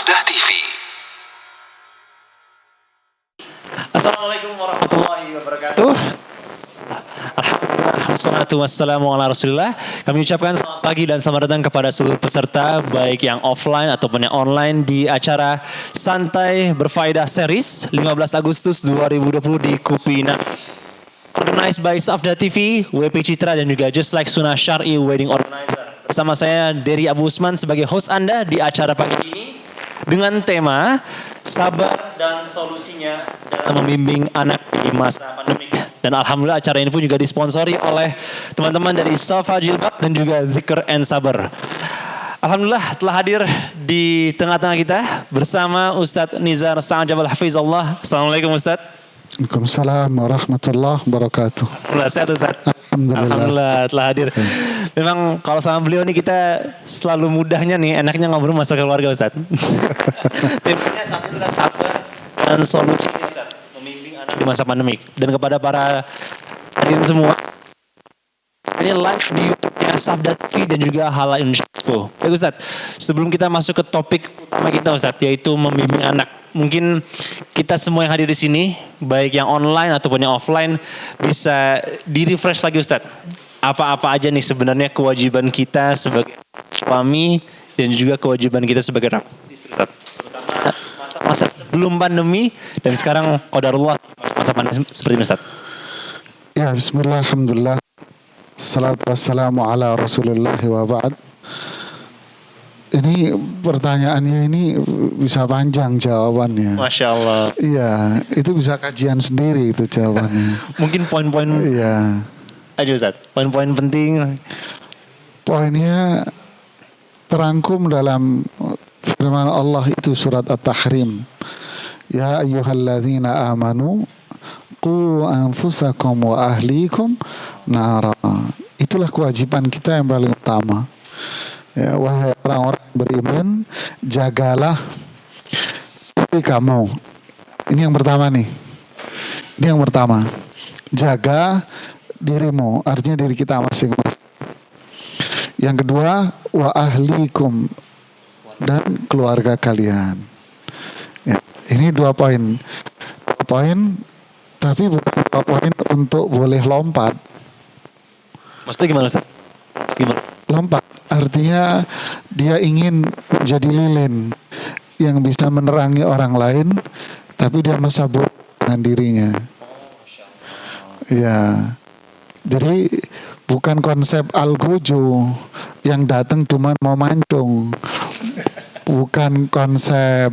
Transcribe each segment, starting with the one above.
Safdah TV. Assalamualaikum warahmatullahi wabarakatuh. Alhamdulillah, wassalatu wassalamu ala rasulillah. Kami ucapkan selamat pagi dan selamat datang kepada seluruh peserta, baik yang offline ataupun yang online, di acara Santai Berfaedah Series 15 Agustus 2020 di Kupina. Organized by Safdah TV, WP Citra, dan juga Just Like Sunnah Syar'i Wedding Organizer. Bersama saya, Dery Abu Usman, sebagai host Anda di acara pagi ini, dengan tema sabar dan solusinya dalam membimbing anak di masa pandemi. Dan alhamdulillah acara ini pun juga disponsori oleh teman-teman dari Safa Jilbab dan juga Zikr and Sabar. Alhamdulillah telah hadir di tengah-tengah kita bersama Ustadz Nizar Sa'ajabal Hafizullah. Assalamualaikum Ustadz. Waalaikumsalam warahmatullahi wabarakatuh. Alhamdulillah sehat Ustadz. Alhamdulillah Telah hadir. Memang kalau sama beliau nih kita selalu mudahnya nih, enaknya ngobrol masalah keluarga Ustadz. Temanya saat itu adalah sabar dan solusinya Ustadz, membimbing anak di masa pandemik. Dan kepada para hadirin semua, ini live di YouTube-nya Safdah TV dan juga Halal Indonesia. Baik Ustadz, sebelum kita masuk ke topik utama kita Ustadz, yaitu membimbing anak. Mungkin kita semua yang hadir di sini, baik yang online ataupun yang offline, bisa di-refresh lagi Ustadz. Apa-apa aja nih sebenarnya kewajiban kita sebagai suami dan juga kewajiban kita sebagai istri Ustadz. Terutama masa-masa sebelum pandemi dan sekarang qadarullah masa pandemi seperti ini Ustadz. Ya, bismillah, alhamdulillah. Salatu wassalamu ala rasulillah wa ba'd. Ini pertanyaannya ini bisa panjang jawabannya. Masya Allah. Iya, itu bisa kajian sendiri itu jawabannya. Mungkin poin-poin Iya. aja Ustaz, poin-poin penting. Poinnya terangkum dalam firman Allah itu surat At-Tahrim. Ya ayyuhalladzina amanu qu anfusakum wa ahlikum nara. Itulah kewajiban kita yang paling utama. Ya, wahai orang-orang beriman, jagalah diri kamu. Ini yang pertama nih. Ini yang pertama. Jaga dirimu, artinya diri kita masing-masing. Yang kedua, wa ahlikum, dan keluarga kalian. Ya, ini 2 poin. 2 poin, tapi bukan 2 poin untuk boleh lompat. Maksudnya gimana Ustaz? Gimana? Lompat, artinya dia ingin menjadi lilin yang bisa menerangi orang lain, tapi dia masa bodoh dengan dirinya. Ya, jadi bukan konsep algojo yang datang cuma mau mancung, bukan konsep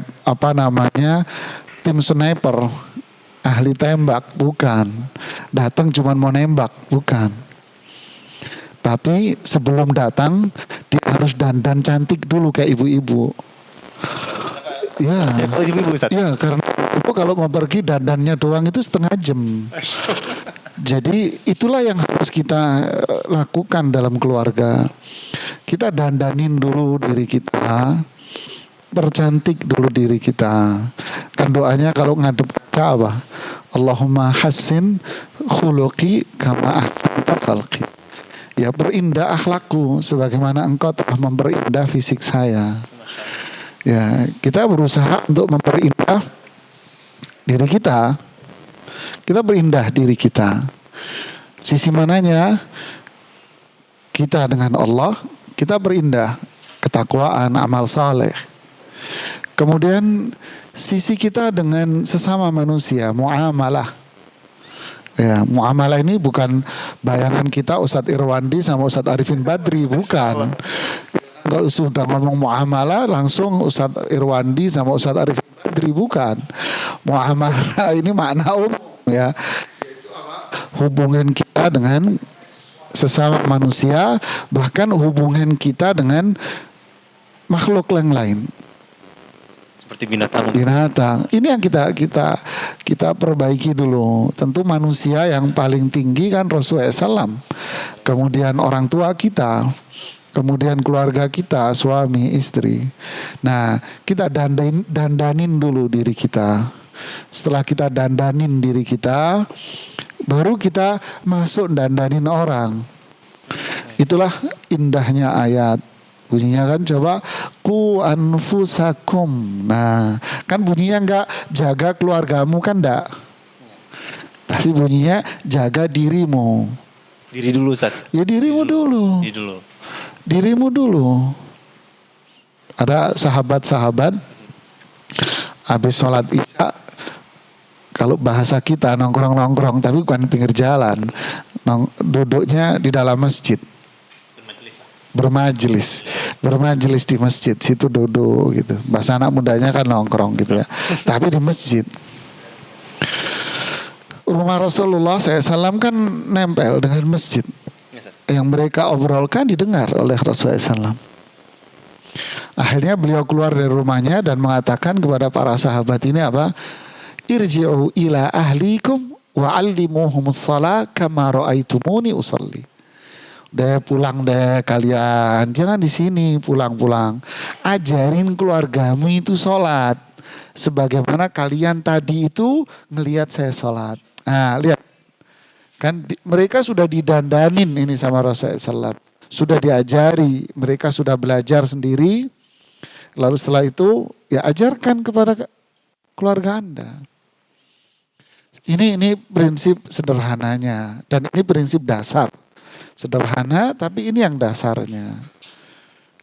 tim sniper, ahli tembak, bukan. Datang cuma mau nembak, bukan. Tapi sebelum datang dia harus dandan cantik dulu kayak ibu-ibu. Ya, ya, karena ibu kalau mau pergi dandannya doang itu setengah jam. Jadi itulah yang harus kita lakukan dalam keluarga. Kita dandanin dulu diri kita, percantik dulu diri kita. Kan doanya kalau ngadep kaca apa? Allahumma hassin khuluqi kama ahsanta khalqi. Ya, berindah akhlakku sebagaimana engkau telah memperindah fisik saya. Ya, kita berusaha untuk memperindah diri kita. Kita berindah diri kita. Sisi mananya? Kita dengan Allah, kita berindah ketakwaan, amal saleh. Kemudian sisi kita dengan sesama manusia, muamalah. Ya, muamalah ini bukan bayangan kita Ustadz Irwandi sama Ustadz Arifin Badri, bukan. Kalau sudah ngomong muamalah langsung Ustadz Irwandi sama Ustadz Arifin Badri, bukan. Muamalah ini makna umum ya. Hubungan kita dengan sesama manusia, bahkan hubungan kita dengan makhluk yang lain. Seperti binatang. Ini yang kita perbaiki dulu. Tentu manusia yang paling tinggi kan Rasulullah SAW. Kemudian orang tua kita, kemudian keluarga kita, suami, istri. Nah, kita dandanin dulu diri kita. Setelah kita dandanin diri kita, baru kita masuk dandanin orang. Itulah indahnya ayat. Bunyinya kan coba ku anfusakum. Nah, kan bunyinya enggak jaga keluargamu kan enggak. Tapi bunyinya jaga dirimu. Diri dulu Ustaz. Ya dirimu dulu. Diri dulu. Dirimu dulu. Ada sahabat-sahabat habis sholat isya, kalau bahasa kita nongkrong-nongkrong, tapi bukan pinggir jalan, duduknya di dalam masjid. Bermajelis di masjid, situ duduk gitu. Bahasa anak mudanya kan nongkrong gitu ya. Tapi di masjid. Rumah Rasulullah SAW kan nempel dengan masjid. Yang mereka obrolkan didengar oleh Rasulullah SAW. Akhirnya beliau keluar dari rumahnya dan mengatakan kepada para sahabat ini apa? Irji'u ila ahlikum wa'allimuhumus salat kama ra'aitumuni usalli. Deh pulang deh kalian, jangan di sini, pulang-pulang. Ajarin keluargamu itu sholat, sebagaimana kalian tadi itu ngelihat saya sholat. Nah lihat, kan mereka sudah didandanin ini sama Rasulullah SAW. Sudah diajari, mereka sudah belajar sendiri. Lalu setelah itu ya ajarkan kepada keluarga Anda. Ini prinsip sederhananya dan ini prinsip dasar. Sederhana tapi ini yang dasarnya.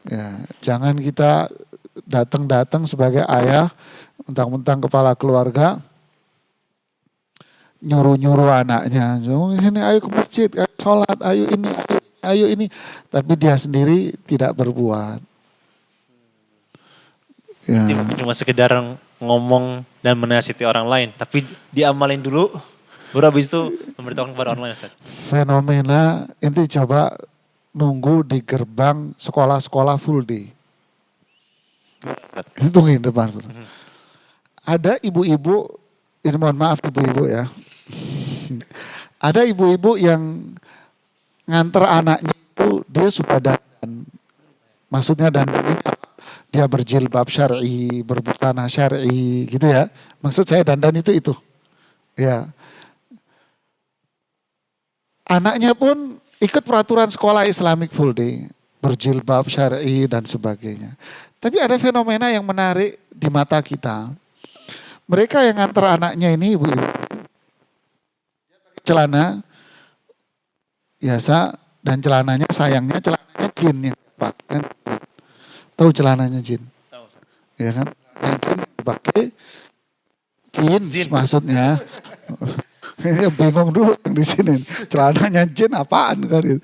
Ya, jangan kita datang sebagai ayah mentang-mentang kepala keluarga nyuruh-nyuruh anaknya. Sini ayo ke masjid, ayo sholat, ayo ini. Tapi dia sendiri tidak berbuat. Ya. Cuma sekedar ngomong dan menasihati orang lain, tapi diamalin dulu. Baru habis itu memberitahukan kepada orang lain Ustaz. Fenomena inti coba nunggu di gerbang sekolah-sekolah full day. Tungguin depan. Ada ibu-ibu, ini mohon maaf ibu-ibu ya. Ada ibu-ibu yang nganter anaknya itu dia suka dandan. Maksudnya dandan ini dia berjilbab syar'i, berbusana syar'i gitu ya. Maksud saya dandan itu. Ya. Anaknya pun ikut peraturan sekolah Islamic full day, berjilbab syar'i dan sebagainya. Tapi ada fenomena yang menarik di mata kita. Mereka yang nganter anaknya ini ibu-ibu, celana biasa dan celananya sayangnya celananya jin yang dipakai kan. Tahu celananya jin? Tahu. Ya kan? Yang jin dipakai jeans maksudnya. Bingung dulu yang di sini. Celananya jin apaan kan?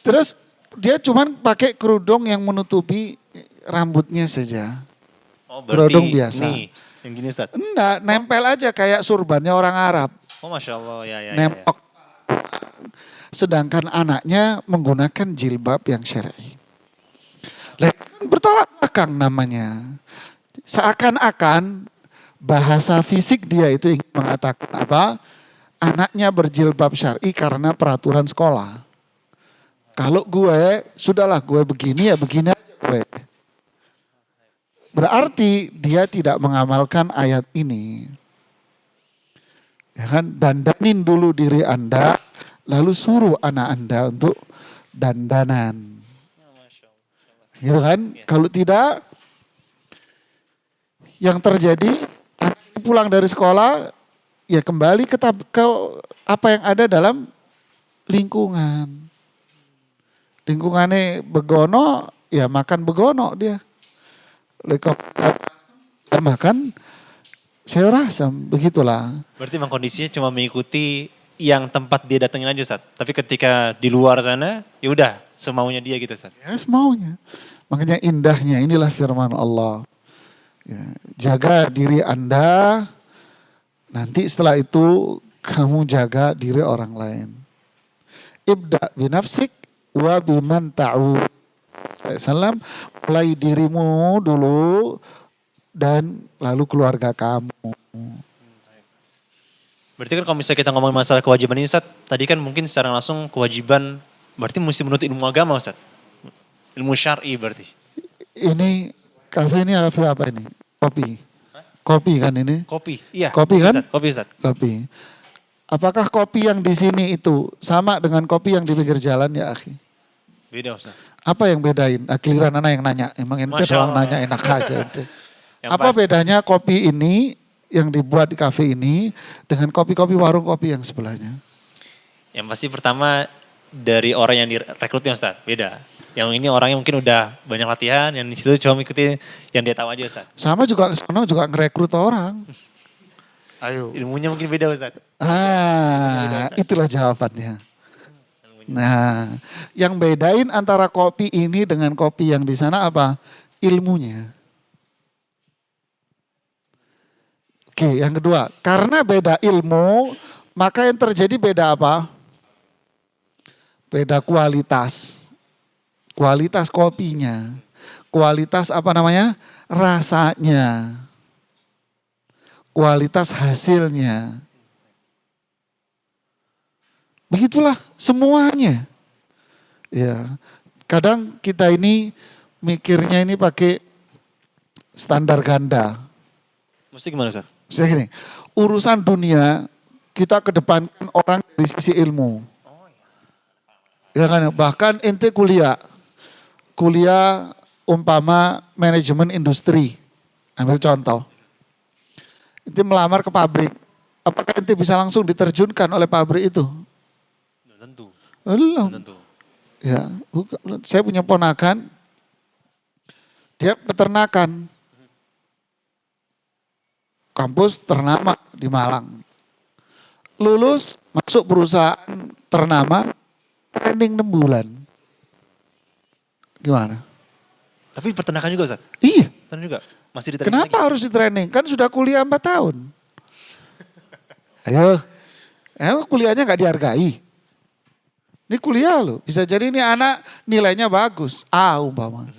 Terus dia cuman pakai kerudung yang menutupi rambutnya saja. Oh, berarti kerudung biasa. Nih, yang gini Ustaz. Enggak, nempel aja kayak surbannya orang Arab. Oh, Masya Allah, ya. Nempok. Sedangkan anaknya menggunakan jilbab yang syar'i. Bertolak belakang namanya. Seakan-akan bahasa fisik dia itu ingin mengatakan apa? Anaknya berjilbab syar'i karena peraturan sekolah. Kalau gue, sudahlah gue begini ya begini aja gue. Berarti dia tidak mengamalkan ayat ini. Ya kan, dandanin dulu diri Anda, lalu suruh anak Anda untuk dandanan. Gitu kan? Kalau tidak, yang terjadi anak pulang dari sekolah, ya kembali ke apa yang ada dalam lingkungan. Lingkungannya begono, ya makan begono dia. Makan sayur asam, begitulah. Berarti memang kondisinya cuma mengikuti yang tempat dia datengin aja Ustaz. Tapi ketika di luar sana, ya udah semaunya dia gitu Ustaz. Ya semaunya. Makanya indahnya inilah firman Allah. Ya, jaga diri Anda. Nanti setelah itu kamu jaga diri orang lain. Ibda binafsik wa biman ta'ud. Salam, mulai dirimu dulu dan lalu keluarga kamu. Berarti kan kalau misalnya kita ngomong masalah kewajiban ini Ustaz, tadi kan mungkin secara langsung kewajiban berarti mesti menuntut ilmu agama Ustaz. Ilmu syar'i berarti. Ini kafe ini apa ini? Kopi. Kopi kan ini? Kopi, iya. Kopi kan? Ustaz, kopi Ustaz. Kopi. Apakah kopi yang di sini itu sama dengan kopi yang di pinggir jalan ya akhi? Beda Ustaz. Apa yang bedain? Giliran anak yang nanya. Emang ente Masya doang Allah. nanya enak aja ente. Yang Apa pasti- bedanya kopi ini yang dibuat di kafe ini dengan kopi-kopi warung kopi yang sebelahnya? Yang pasti pertama dari orang yang direkrutnya Ustaz, beda. Yang ini orangnya mungkin udah banyak latihan, yang di situ cuma ikutin yang dia tahu aja Ustaz. Sama juga sono juga ngerekrut orang. Ayo. Ilmunya mungkin beda Ustaz. Itulah jawabannya. Nah, yang bedain antara kopi ini dengan kopi yang di sana apa? Ilmunya. Oke, yang kedua, karena beda ilmu, maka yang terjadi beda apa? Beda kualitas. Kualitas kopinya. Kualitas apa namanya? Rasanya. Kualitas hasilnya. Begitulah semuanya. Ya. Kadang kita ini mikirnya ini pakai standar ganda. Mesti gimana Ustaz? Saya gini, urusan dunia kita kedepankan orang dari sisi ilmu. Ya kan, bahkan ente kuliah umpama manajemen industri. Ambil contoh. Ente melamar ke pabrik. Apakah ente bisa langsung diterjunkan oleh pabrik itu? Belum tentu. Belum. Belum tentu. Ya, saya punya ponakan, dia peternakan. Kampus ternama di Malang. Lulus, masuk perusahaan ternama, training 6 bulan. Gimana? Tapi peternakan juga Ustaz? Iya, Peternakan juga? Masih di training kenapa lagi? harus di training? Kan sudah kuliah 4 tahun. Ayo, kuliahnya nggak dihargai. Ini kuliah loh, bisa jadi ini anak nilainya bagus. Umpama.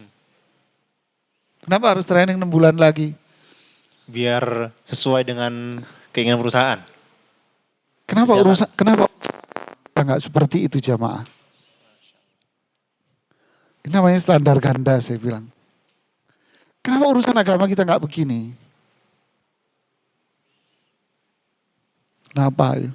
Kenapa harus training 6 bulan lagi? Biar sesuai dengan keinginan perusahaan. Kenapa Jalan. kenapa nggak seperti itu jamaah? Ini namanya standar ganda saya bilang. Kenapa urusan agama kita nggak begini? Kenapa? Ya?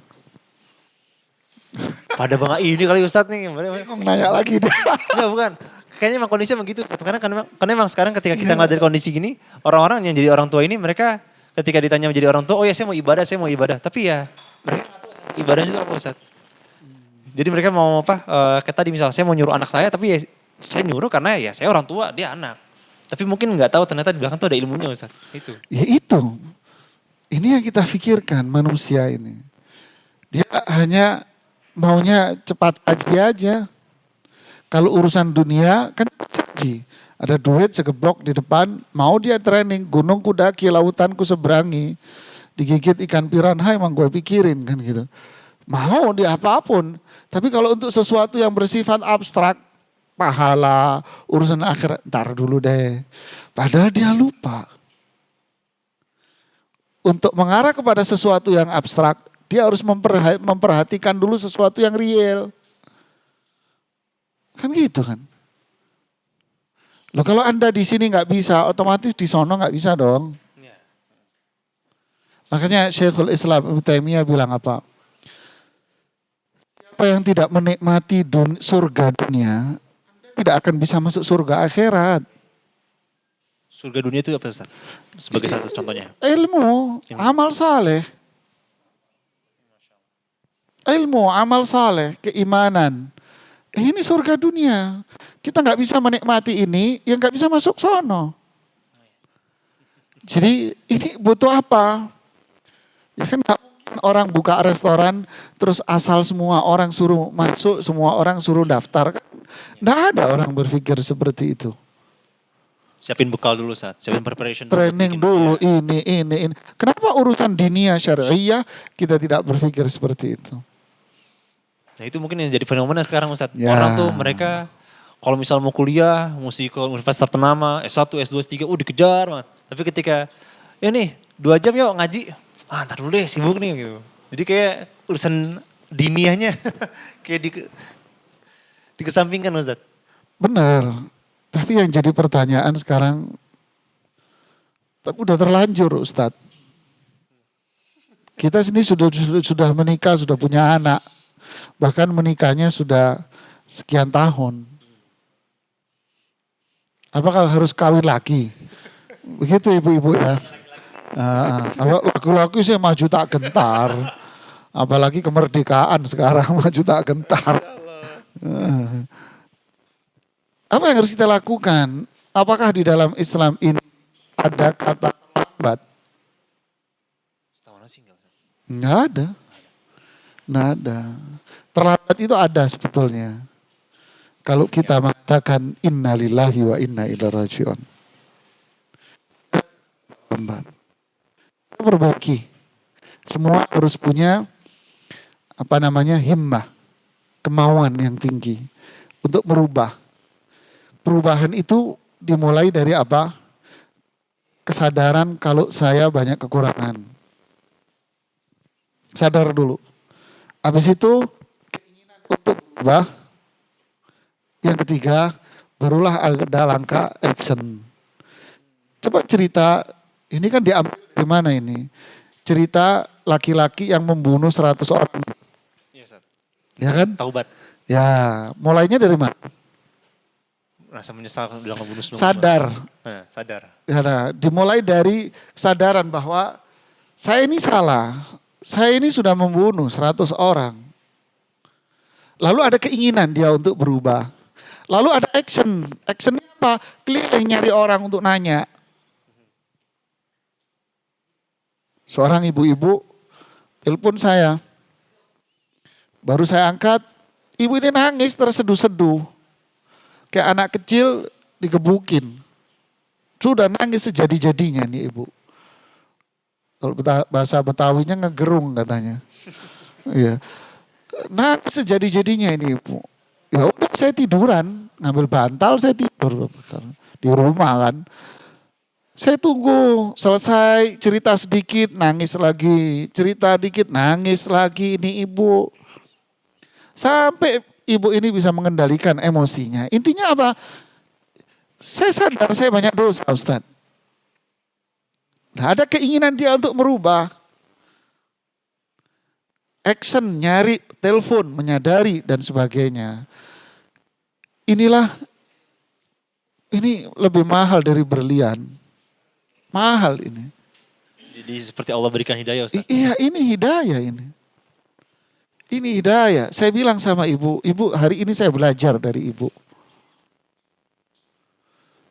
Pada bangga ini kali Ustadz nih. Bingung nanya lagi deh. Enggak bukan. Kayaknya emang kondisinya begitu. Karena emang sekarang ketika kita ngeliat dari kondisi gini, orang-orang yang jadi orang tua ini mereka ketika ditanya menjadi orang tua, oh ya saya mau ibadah. Tapi ya mereka nggak tahu esensi ibadahnya itu apa Ustadz. Jadi mereka mau apa, kayak tadi misalnya saya mau nyuruh anak saya, tapi ya saya nyuruh karena ya saya orang tua, dia anak. Tapi mungkin nggak tahu ternyata di belakang tuh ada ilmunya Ustadz. Itu. Ya itu. Ini yang kita pikirkan manusia ini. Dia hanya maunya cepat haji aja. Kalau urusan dunia kan haji. Ada duit segeblok di depan, mau dia training, gunung kudaki, lautan ku seberangi. Digigit ikan piranha emang gue pikirin kan gitu. Mau dia apapun. Tapi kalau untuk sesuatu yang bersifat abstrak, pahala, urusan akhirat, ntar dulu deh. Padahal dia lupa. Untuk mengarah kepada sesuatu yang abstrak, dia harus memperhatikan dulu sesuatu yang real. Kan gitu kan. Loh kalau Anda di sini nggak bisa, otomatis di sono nggak bisa dong. Ya. Makanya Syekhul Islam Ibnu Taimiyah bilang apa? Siapa yang tidak menikmati surga dunia, tidak akan bisa masuk surga akhirat. Surga dunia itu apa Ustaz? Sebagai satu contohnya. Ilmu, amal saleh. Ilmu, amal saleh, keimanan. Ini surga dunia. Kita nggak bisa menikmati ini, yang nggak bisa masuk sono. Jadi ini butuh apa? Ya kan nggak mungkin orang buka restoran, terus asal semua orang suruh masuk, semua orang suruh daftar. Nggak ada orang berpikir seperti itu. Siapin bekal dulu Ustaz, siapin preparation dulu. Training dulu, ini. Kenapa urusan dinia syariah kita tidak berpikir seperti itu? Nah itu mungkin yang jadi fenomena sekarang Ustaz. Ya. Orang tuh mereka kalau misal mau kuliah, mesti ke universitas ternama, S1, S2, S3, dikejar banget. Tapi ketika, ya nih 2 jam yuk ngaji. Ntar dulu deh sibuk nih gitu. Jadi kayak urusan diniahnya kayak dikesampingkan Ustaz. Benar. Tapi yang jadi pertanyaan sekarang, tapi udah terlanjur Ustadz. Kita sini sudah menikah, sudah punya anak. Bahkan menikahnya sudah sekian tahun. Apakah harus kawin lagi? Begitu ibu-ibu ya. Laki-laki sih maju tak gentar. Apalagi kemerdekaan sekarang maju tak gentar. Ah. Apa yang harus kita lakukan? Apakah di dalam Islam ini ada kata terlambat? Setahu sih enggak, Ustaz. Enggak ada. Enggak ada. Terlambat itu ada sebetulnya. Kalau kita mengatakan innalillahi wa inna ilaihi rajiun. Terlambat. Kita perbaiki. Semua harus punya himmah, kemauan yang tinggi untuk merubah. Perubahan itu dimulai dari apa? Kesadaran kalau saya banyak kekurangan. Sadar dulu. Habis itu keinginan untuk berubah. Yang ketiga, barulah ada langkah action. Coba cerita, ini kan diambil dari mana ini? Cerita laki-laki yang membunuh 100 orang. Iya, Ustaz. Ya kan? Taubat. Ya, mulainya dari mana? Rasa menyesal udah ngebunuh semua. Sadar. Sadar. Ya, nah, dimulai dari kesadaran bahwa saya ini salah. Saya ini sudah membunuh 100 orang. Lalu ada keinginan dia untuk berubah. Lalu ada action. Actionnya apa? Keliling nyari orang untuk nanya. Seorang ibu-ibu telepon saya. Baru saya angkat. Ibu ini nangis terseduh-seduh. Kayak anak kecil digebukin. Sudah nangis sejadi-jadinya nih ibu. Kalau bahasa Betawinya ngegerung katanya. Iya. Nangis sejadi-jadinya ini ibu. Ya udah saya tiduran, ngambil bantal saya tidur di rumah kan. Saya tunggu selesai cerita sedikit nangis lagi, cerita dikit nangis lagi ini ibu. Sampai ibu ini bisa mengendalikan emosinya. Intinya apa? Saya sadar saya banyak dosa Ustadz. Nah, ada keinginan dia untuk merubah. Action, nyari, telepon, menyadari dan sebagainya. Ini lebih mahal dari berlian. Mahal ini. Jadi seperti Allah berikan hidayah, Ustaz. Iya, ini hidayah ini. Ini hidayah. Saya bilang sama ibu hari ini saya belajar dari ibu.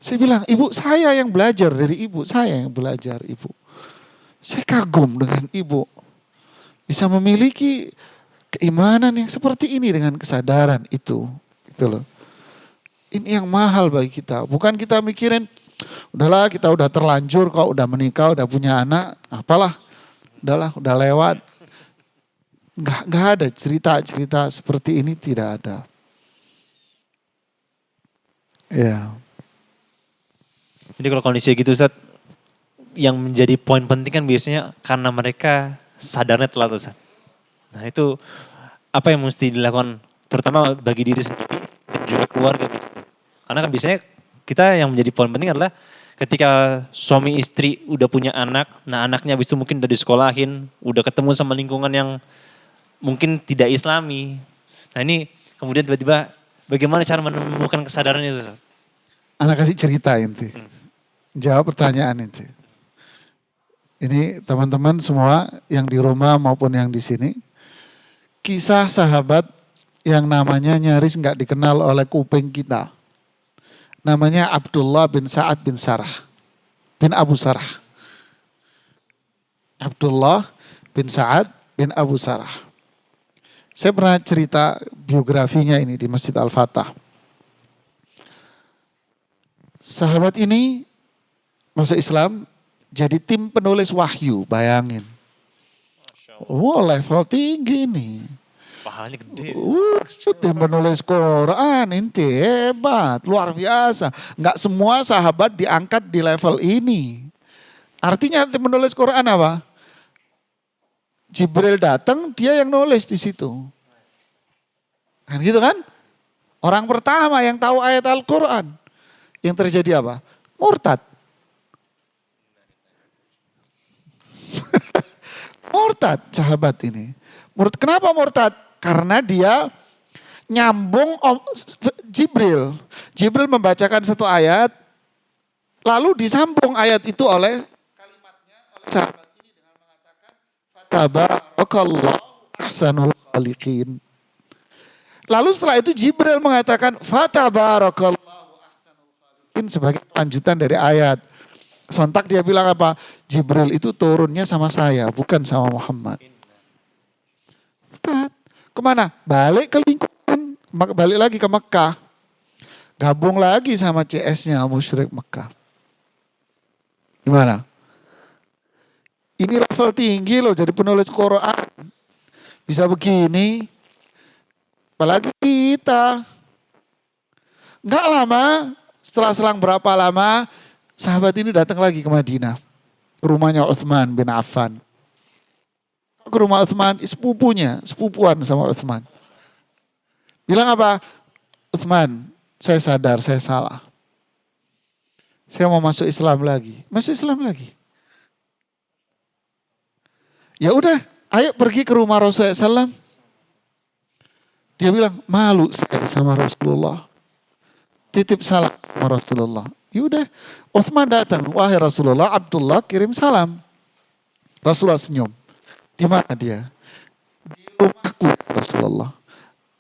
Saya bilang, ibu saya yang belajar dari ibu, saya yang belajar ibu. Saya kagum dengan ibu. Bisa memiliki keimanan yang seperti ini dengan kesadaran itu. Gitu loh. Ini yang mahal bagi kita. Bukan kita mikirin, udahlah kita udah terlanjur kok, udah menikah, udah punya anak, apalah. Udahlah, udah lewat. Enggak ada cerita-cerita seperti ini, tidak ada. Ya. Jadi kalau kondisi gitu Ustaz, yang menjadi poin penting kan biasanya karena mereka sadarnya telat Ustaz. Nah itu apa yang mesti dilakukan terutama bagi diri sendiri dan juga keluarga. Karena kan biasanya kita yang menjadi poin penting adalah ketika suami istri udah punya anak, nah anaknya habis itu mungkin udah disekolahin, udah ketemu sama lingkungan yang mungkin tidak islami. Nah ini kemudian tiba-tiba bagaimana cara menemukan kesadaran itu Ustaz? Anak kasih cerita inti. Jawab pertanyaan inti. Ini teman-teman semua yang di rumah maupun yang di sini. Kisah sahabat yang namanya nyaris nggak dikenal oleh kuping kita. Namanya Abdullah bin Sa'ad bin Sarah. Bin Abu Sarah. Abdullah bin Sa'ad bin Abu Sarah. Saya pernah cerita biografinya ini di Masjid Al-Fatah. Sahabat ini masuk Islam jadi tim penulis wahyu, bayangin. Wah, level tinggi nih. Pahalanya gede. Tim penulis Quran, inti hebat, luar biasa. Enggak semua sahabat diangkat di level ini. Artinya tim penulis Quran apa? Jibril datang, dia yang nulis di situ. Kan gitu kan? Orang pertama yang tahu ayat Al-Quran. Yang terjadi apa? Murtad. Murtad sahabat ini. Kenapa murtad? Karena dia nyambung Jibril. Jibril membacakan satu ayat, Lalu disambung ayat itu oleh kalimatnya oleh sahabat ini dengan mengatakan Tabarakallahu ahsanul khaliqin. Lalu setelah itu Jibril mengatakan Fatabarakallahu ahsanul khaliqin sebagai lanjutan dari ayat. Sontak dia bilang apa? Jibril itu turunnya sama saya, bukan sama Muhammad. Kemana? Balik ke lingkungan, balik lagi ke Mekah. Gabung lagi sama CS-nya musyrik Mekah. Gimana? Ini level tinggi loh jadi penulis Quran. Bisa begini. Apalagi kita. Enggak lama, setelah selang berapa lama, sahabat ini datang lagi ke Madinah. Ke rumahnya Utsman bin Affan. Ke rumah Utsman, sepupuan sama Utsman. Bilang apa? Utsman, saya sadar saya salah. Saya mau masuk Islam lagi. Masuk Islam lagi. Ya udah, ayo pergi ke rumah Rasulullah SAW. Dia bilang, malu saya sama Rasulullah. Titip salam sama Rasulullah. Ya udah, Utsman datang. Wahai Rasulullah, Abdullah kirim salam. Rasulullah senyum. Di mana dia? Di rumahku Rasulullah.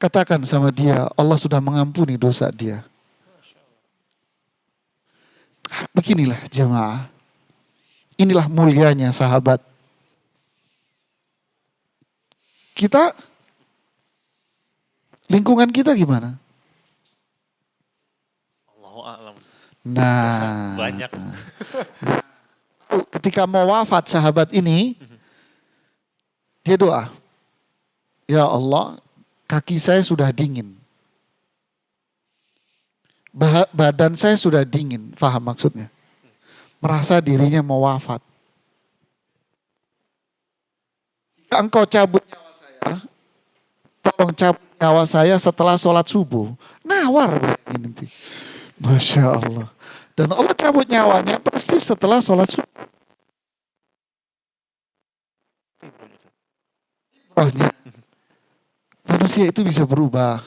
Katakan sama dia, Allah sudah mengampuni dosa dia. Beginilah jemaah. Inilah mulianya sahabat. Kita, lingkungan kita gimana? Allahu a'lam. Nah, Banyak. ketika mau wafat sahabat ini, dia doa. Ya Allah, kaki saya sudah dingin. Badan saya sudah dingin, paham maksudnya? Merasa dirinya mau wafat. Jika engkau cabut nyawa saya, tolong cabut nyawa saya setelah sholat subuh. Nawar ini. Masya Allah. Dan Allah cabut nyawanya persis setelah sholat subuh. Rohnya. Manusia itu bisa berubah.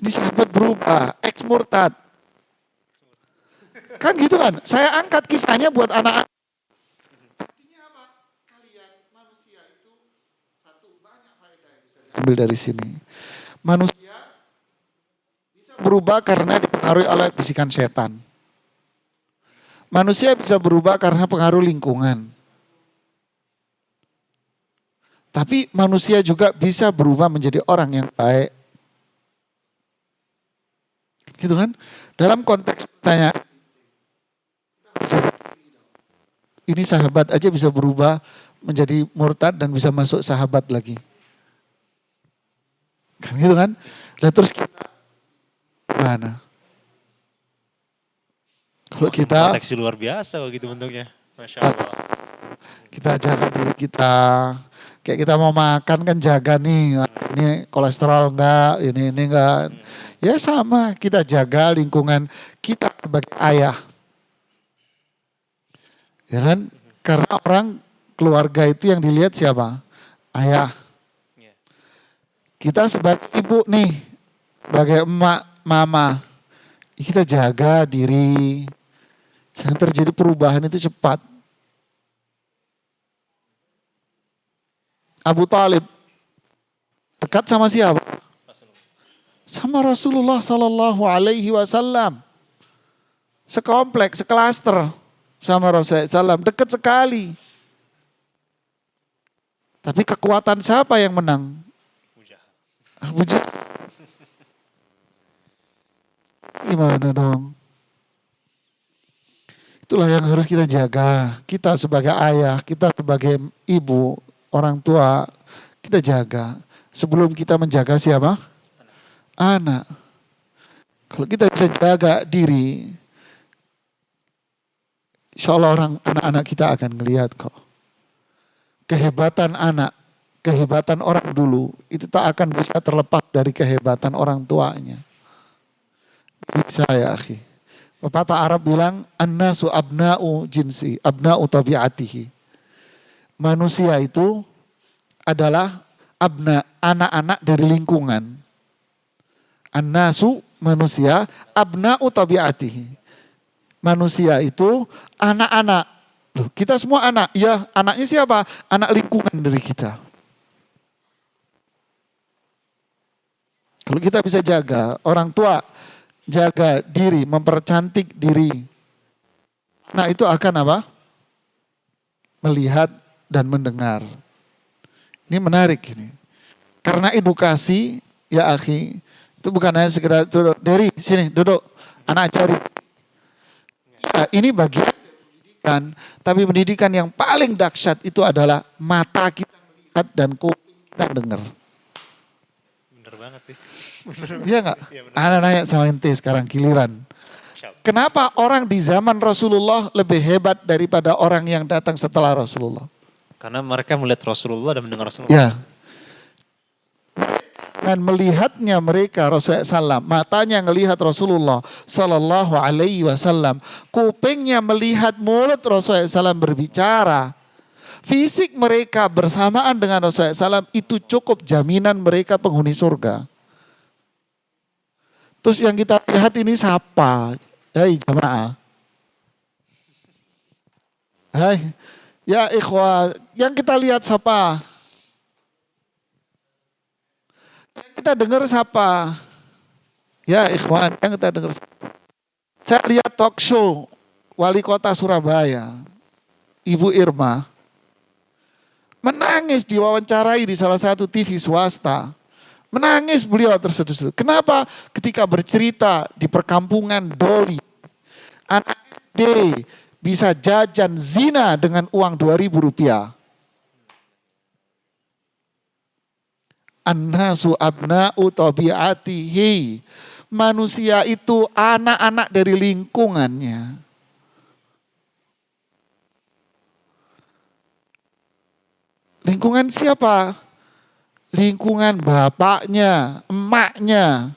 Ini sahabat berubah, ex-murtad. Kan gitu kan? Saya angkat kisahnya buat anak-anak. Artinya apa? Kalian manusia itu satu banyak faedah yang bisa diambil dari sini. Manusia bisa berubah karena dipengaruhi oleh bisikan setan. Manusia bisa berubah karena pengaruh lingkungan. Tapi manusia juga bisa berubah menjadi orang yang baik. Gitu kan? Dalam konteks pertanyaan, ini sahabat aja bisa berubah menjadi murtad dan bisa masuk sahabat lagi. Kan gitu kan? Lah terus kita mana? Kalau kita Konteks luar biasa kalau gitu bentuknya. Masya Allah. kita jaga diri kita. Kayak kita mau makan kan jaga nih, ini kolesterol enggak, ini enggak. Ya sama, kita jaga lingkungan kita sebagai ayah. Ya kan? Karena orang keluarga itu yang dilihat siapa? Ayah. Kita sebagai ibu nih, sebagai emak, mama. Kita jaga diri. Jangan terjadi perubahan itu cepat. Abu Talib dekat sama siapa? Sama Rasulullah Sallallahu Alaihi Wasallam. Sekomplek, seklaster sama Rasulullah SAW, dekat sekali. Tapi kekuatan siapa yang menang? Abu Jahal. Gimana dong? Itulah yang harus kita jaga. Kita sebagai ayah, kita sebagai ibu, orang tua, kita jaga. Sebelum kita menjaga siapa? Anak. Kalau kita bisa jaga diri, insya Allah anak-anak kita akan ngelihat kok. Kehebatan anak, kehebatan orang dulu, itu tak akan bisa terlepas dari kehebatan orang tuanya. Bisa ya akhi. Pepatah Arab bilang, an-nasu abna'u jinsi, abna'u tabi'atihi. Manusia itu adalah anak-anak dari lingkungan. An-nasu manusia abna'u tabi'atihi. Manusia itu anak-anak. Loh, kita semua anak. Ya, anaknya siapa? Anak lingkungan dari kita. Kalau kita bisa jaga, orang tua jaga diri, mempercantik diri. Nah, itu akan apa? Melihat dan mendengar. Ini menarik ini. Karena edukasi, ya akhi, itu bukan hanya sekedar duduk. Dari sini, duduk. Anak cari. Ya, ini bagian pendidikan. Tapi pendidikan yang paling dahsyat itu adalah mata kita melihat dan kuping kita dengar. Bener banget sih. Iya enggak? Iya, bener. Anak nanya sama ente sekarang giliran. Kenapa orang di zaman Rasulullah lebih hebat daripada orang yang datang setelah Rasulullah? Karena mereka melihat Rasulullah dan mendengar Rasulullah. Ya. Dan melihatnya mereka Rasulullah SAW, matanya melihat Rasulullah Sallallahu Alaihi Wasallam, kupingnya melihat mulut Rasulullah SAW berbicara. Fisik mereka bersamaan dengan Rasulullah SAW itu cukup jaminan mereka penghuni surga. Terus yang kita lihat ini siapa? Hai jamaah. Hai. Ya ikhwah, yang kita lihat siapa? Yang kita dengar siapa? Ya ikhwan, yang kita dengar siapa? Saya lihat talk show Wali Kota Surabaya, Ibu Irma, menangis diwawancarai di salah satu TV swasta. Menangis beliau terseduh-seduh. Kenapa? Ketika bercerita di perkampungan Doli, anak SD bisa jajan zina dengan uang Rp2.000. An-nasu abna'u tabi'atihi. Manusia itu anak-anak dari lingkungannya. Lingkungan siapa? Lingkungan bapaknya, emaknya.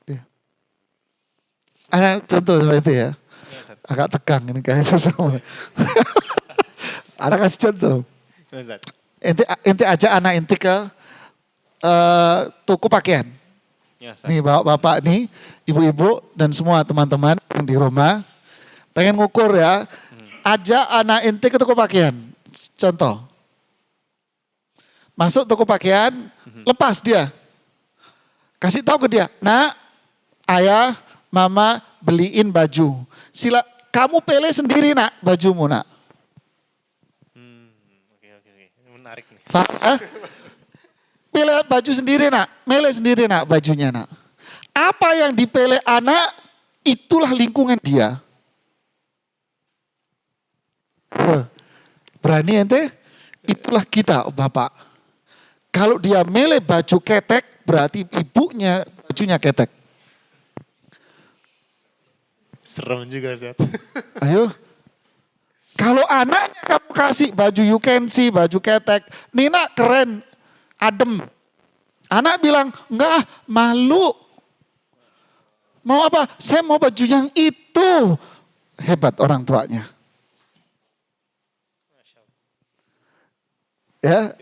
Ya. Ada contoh seperti itu ya. Agak tegang ini kayaknya semua. Ada kasih contoh. Ente aja anak ente ke toko pakaian. Nih bapak nih, ibu-ibu dan semua teman-teman yang di rumah pengen ngukur ya. Aja anak ente ke toko pakaian. Contoh. Masuk toko pakaian, lepas dia. Kasih tahu ke dia, "Nak, ayah, mama beliin baju. Sila kamu pilih sendiri, Nak, bajumu, Nak." Oke. Menarik nih. Pilih baju sendiri, Nak. Milih sendiri, Nak, bajunya, Nak. Apa yang dipilih anak, itulah lingkungan dia. Berani ente? Itulah kita, Bapak. Kalau dia milih baju ketek, berarti ibunya bajunya ketek. Serem juga, Ustaz. Ayo. Kalau anaknya kamu kasih baju you can see, baju ketek, Nina keren, adem. Anak bilang, enggak, malu. Mau apa? Saya mau baju yang itu. Hebat orang tuanya. Ya,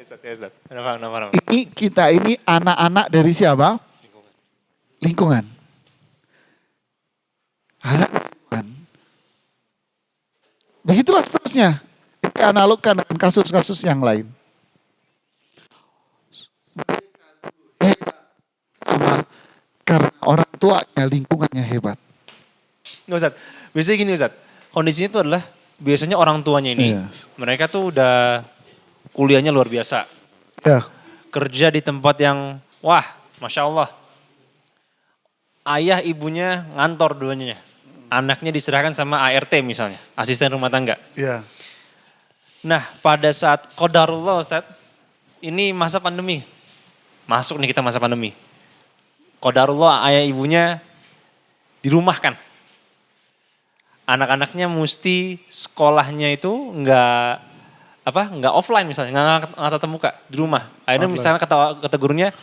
ini kita ini anak-anak dari siapa? Lingkungan. Anak lingkungan. Begitulah seterusnya. Kita analogkan dengan kasus-kasus yang lain. Karena orang tuanya lingkungannya hebat. Nggak Ustaz, biasanya gini Ustaz, kondisinya itu adalah biasanya orang tuanya ini, mereka tuh udah kuliahnya luar biasa. Ya. Kerja di tempat yang, wah Masya Allah. Ayah ibunya ngantor duanya. Anaknya diserahkan sama ART misalnya, asisten rumah tangga. Ya. Nah pada saat qadarullah Ustaz, ini masa pandemi. Masuk nih kita masa pandemi. Qadarullah ayah ibunya dirumahkan. Anak-anaknya mesti sekolahnya itu nggak offline misalnya, nggak tatap muka di rumah. Akhirnya misalnya kata gurunya,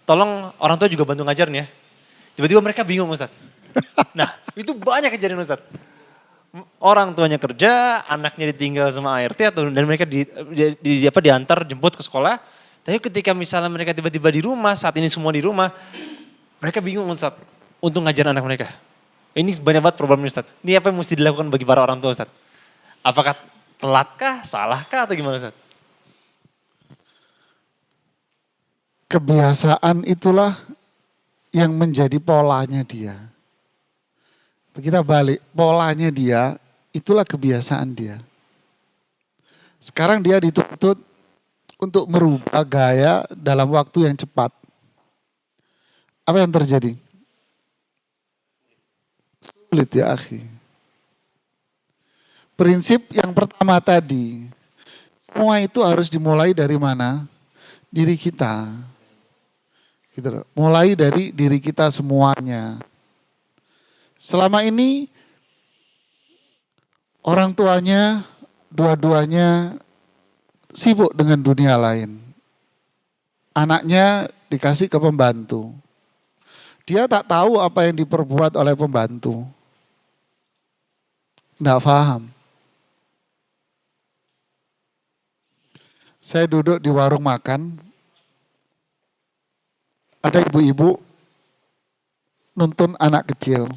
tolong orang tua juga bantu ngajar nih ya. Tiba-tiba mereka bingung Ustaz. Nah itu banyak kejadian Ustaz. Orang tuanya kerja, anaknya ditinggal sama ART dan mereka diantar jemput ke sekolah. Tapi ketika misalnya mereka tiba-tiba di rumah, saat ini semua di rumah, mereka bingung Ustaz untuk ngajar anak mereka. Ini banyak banget problemnya Ustaz. Ini apa yang mesti dilakukan bagi para orang tua Ustaz? Apakah telatkah, salahkah atau gimana Ustaz? Kebiasaan itulah yang menjadi polanya dia. Kita balik, polanya dia, itulah kebiasaan dia. Sekarang dia dituntut untuk merubah gaya dalam waktu yang cepat. Apa yang terjadi? Sulit ya akhi. Prinsip yang pertama tadi, semua itu harus dimulai dari mana? Diri kita. Gitu loh. Mulai dari diri kita semuanya. Selama ini orang tuanya dua-duanya sibuk dengan dunia lain. Anaknya dikasih ke pembantu. Dia tak tahu apa yang diperbuat oleh pembantu. Nggak paham. Saya duduk di warung makan. Ada ibu-ibu nuntun anak kecil.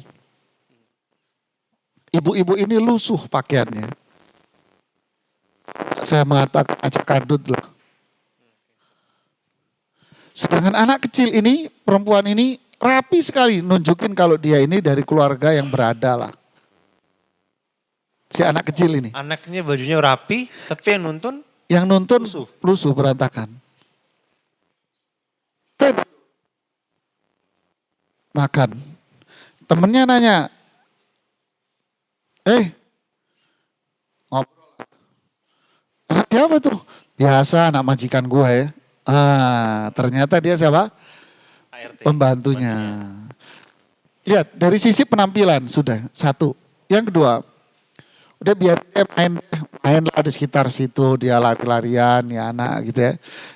Ibu-ibu ini lusuh pakaiannya. Saya mengatakan acak kadut lah. Sedangkan anak kecil ini, perempuan ini rapi sekali nunjukin kalau dia ini dari keluarga yang berada lah. Si anak kecil ini. Anaknya bajunya rapi, tapi yang nuntun Yang nuntun lusuh. lusuh berantakan. Makan. Temennya nanya, ngobrol. Anak siapa tuh? Biasa anak majikan gue ya. Ternyata dia siapa? ART. Pembantunya. Lihat, dari sisi penampilan sudah satu. Yang kedua, udah biar dia main lah di sekitar situ, dia lari-larian, ya anak gitu ya.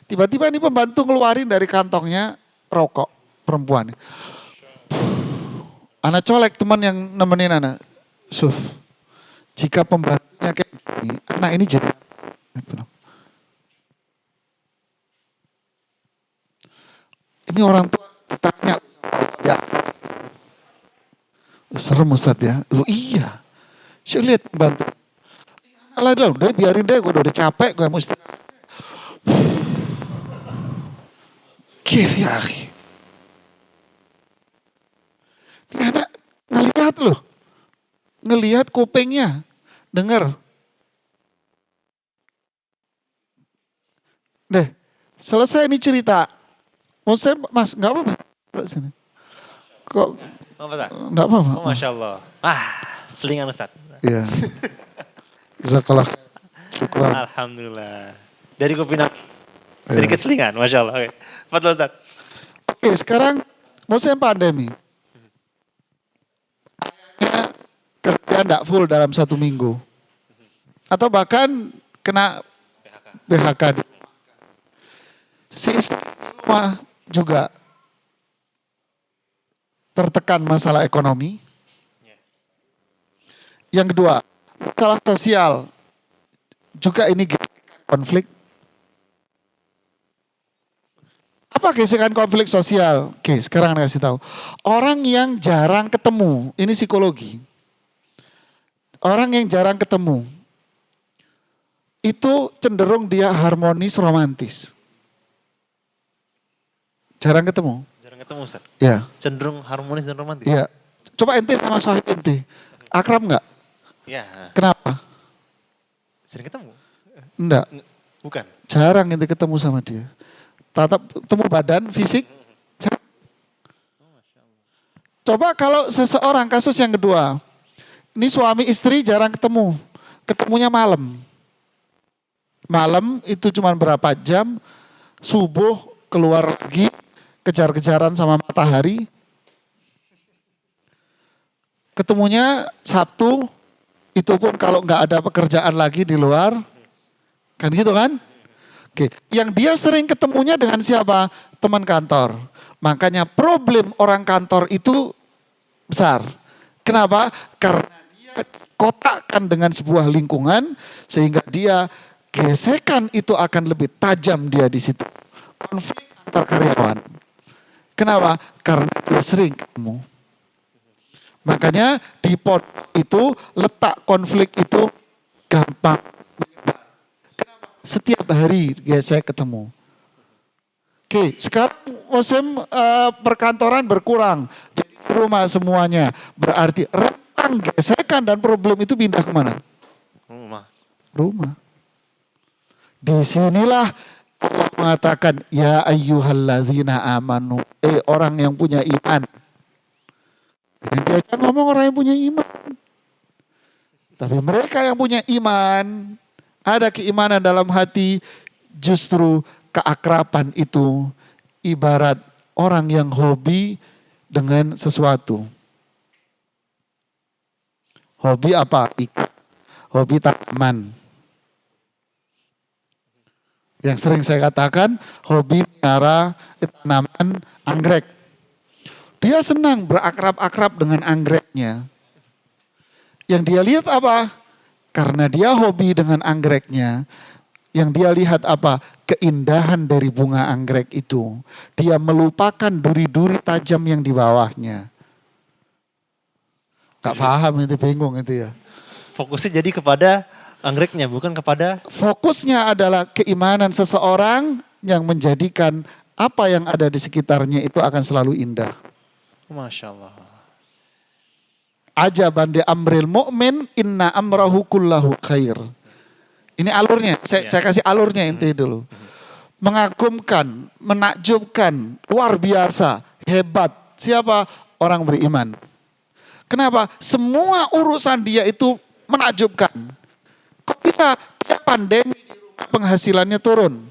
Tiba-tiba ini pembantu ngeluarin dari kantongnya rokok perempuan. Anak colek teman yang nemenin anak. Suf, jika pembantunya kayak gini, anak ini jadi ini orang tua ditanya ya. Serem Ustaz ya. Oh iya. Saya lihat pembantu. Alah udah biarin deh, gue udah capek, gue mau istirahat. Kif ya akhi. Ini anak ngelihat loh. Ngelihat kupingnya. Dengar. Deh, selesai ini cerita. Mau saya, mas, gak apa-apa. Kok, gak apa-apa. Oh Masya Allah. Selingan Ustaz. Iya. Jazakallah. Syukran. Alhamdulillah. Dari kopi nabi. Sedikit selingan, Masya Allah. Oke. Fadl Ustaz. Oke, sekarang musim pandemi. Ayahnya kerja enggak full dalam 1 minggu. Atau bahkan kena BHK. Si istri rumah juga tertekan masalah ekonomi. Yang kedua, masalah sosial. Juga ini konflik. Apa gesekan konflik sosial? Oke, sekarang saya kasih tahu. Orang yang jarang ketemu, ini psikologi. Orang yang jarang ketemu, itu cenderung dia harmonis romantis. Jarang ketemu. Jarang ketemu Ustaz. Ya. Cenderung harmonis dan romantis. Ya. Coba ente sama sahib ente. Akrab nggak? Ya. Kenapa? Sering ketemu? Enggak. Bukan. Jarang ente ketemu sama dia. Tatap temu badan, fisik. Coba kalau seseorang, kasus yang kedua. Ini suami istri jarang ketemu. Ketemunya malam. Malam itu cuma berapa jam. Subuh keluar lagi. Kejar-kejaran sama matahari. Ketemunya Sabtu. Itu pun kalau nggak ada pekerjaan lagi di luar. Kan gitu kan? Oke, yang dia sering ketemunya dengan siapa? Teman kantor. Makanya problem orang kantor itu besar. Kenapa? Karena dia kotakkan dengan sebuah lingkungan sehingga dia gesekan itu akan lebih tajam dia di situ. konflik antar karyawan. Kenapa? Karena dia sering ketemu. Makanya di pod itu letak konflik itu gampang. Kenapa? Setiap hari saya ketemu. Oke, sekarang musim perkantoran berkurang. Jadi rumah semuanya. Berarti rentang gesekan dan problem itu pindah kemana? Rumah. Disinilah Allah mengatakan, ya ayyuhalladzina amanu. Orang yang punya iman. Dan diajak ngomong orang yang punya iman. Tapi mereka yang punya iman, ada keimanan dalam hati, justru keakraban itu ibarat orang yang hobi dengan sesuatu. Hobi apa? Ikan. Hobi tanaman. Yang sering saya katakan, hobi melihara tanaman anggrek. Dia senang berakrab-akrab dengan anggreknya. Yang dia lihat apa? Karena dia hobi dengan anggreknya, yang dia lihat apa? Keindahan dari bunga anggrek itu. Dia melupakan duri-duri tajam yang di bawahnya. Gak paham itu, bingung itu ya. Fokusnya jadi kepada anggreknya, bukan kepada... Fokusnya adalah keimanan seseorang yang menjadikan apa yang ada di sekitarnya itu akan selalu indah. Masya Allah. Ajaban di amril mu'min inna amrahu kullahu khair. Ini alurnya, saya kasih alurnya inti dulu. Mengagumkan, menakjubkan, luar biasa, hebat. Siapa? Orang beriman. Kenapa? Semua urusan dia itu menakjubkan. Kok bisa dia pandemi di rumah penghasilannya turun,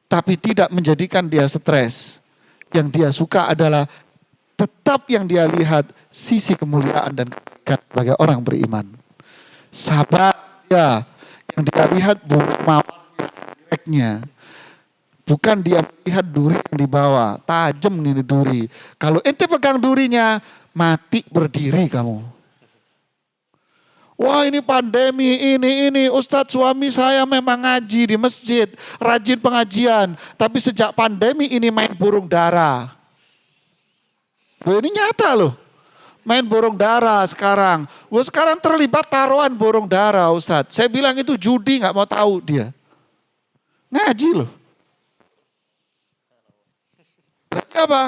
tapi tidak menjadikan dia stres. Yang dia suka adalah tetap yang dia lihat sisi kemuliaan dan kebaikan sebagai orang beriman. Sabar dia, yang dia lihat bunga mawarnya, bukan dia melihat duri yang dibawa, tajam ini duri. Kalau ente pegang durinya, mati berdiri kamu. Wah ini pandemi, ini Ustadz suami saya memang ngaji di masjid, rajin pengajian. Tapi sejak pandemi ini main burung dara. Loh, ini nyata loh, main burung dara sekarang. Wah sekarang terlibat taruhan burung dara Ustadz. Saya bilang itu judi, gak mau tahu dia. Ngaji loh. Berarti apa?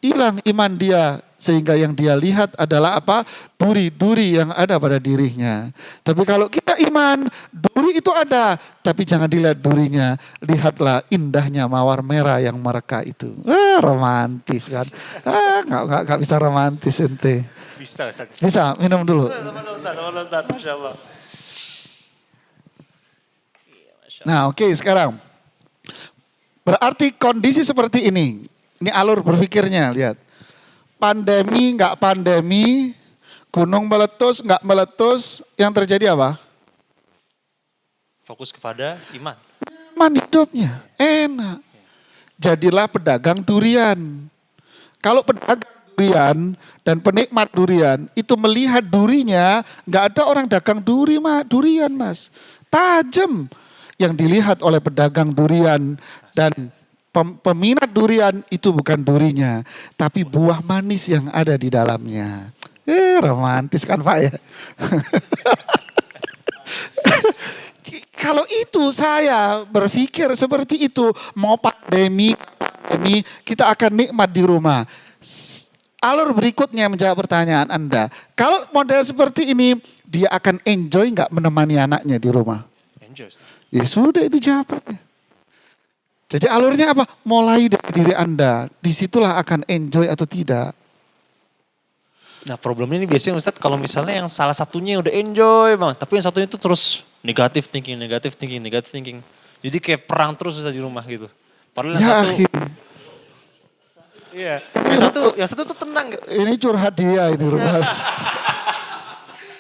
Hilang iman dia. Sehingga yang dia lihat adalah apa? Duri-duri yang ada pada dirinya. Tapi kalau kita iman, duri itu ada. Tapi jangan dilihat durinya. Lihatlah indahnya mawar merah yang mereka itu. Romantis kan. Nggak bisa romantis ente. Bisa Ustaz. Bisa, minum dulu. Ustaz. Masya Allah. Nah oke, sekarang. Berarti kondisi seperti ini. Ini alur berpikirnya, lihat. Pandemi, nggak pandemi, gunung meletus, nggak meletus, yang terjadi apa? Fokus kepada iman. Iman hidupnya, enak. Jadilah pedagang durian. Kalau pedagang durian dan penikmat durian, itu melihat durinya, nggak ada orang dagang durian mas. Tajam. Yang dilihat oleh pedagang durian dan peminat durian itu bukan durinya, tapi buah manis yang ada di dalamnya. Romantis kan Pak ya? Kalau itu saya berpikir seperti itu, mau pandemi, kita akan nikmat di rumah. Alur berikutnya menjawab pertanyaan Anda. Kalau model seperti ini, dia akan enjoy nggak menemani anaknya di rumah? Enjoy. Ya sudah itu jawabannya. Jadi alurnya apa? Mulai dari diri Anda. Disitulah akan enjoy atau tidak. Nah problemnya ini biasanya Ustadz kalau misalnya yang salah satunya udah enjoy banget. Tapi yang satunya itu terus negatif thinking. Jadi kayak perang terus Ustadz di rumah gitu. Padahal yang satu... Iya. Yang satu tuh tenang gitu. Ini curhat dia ini rumah.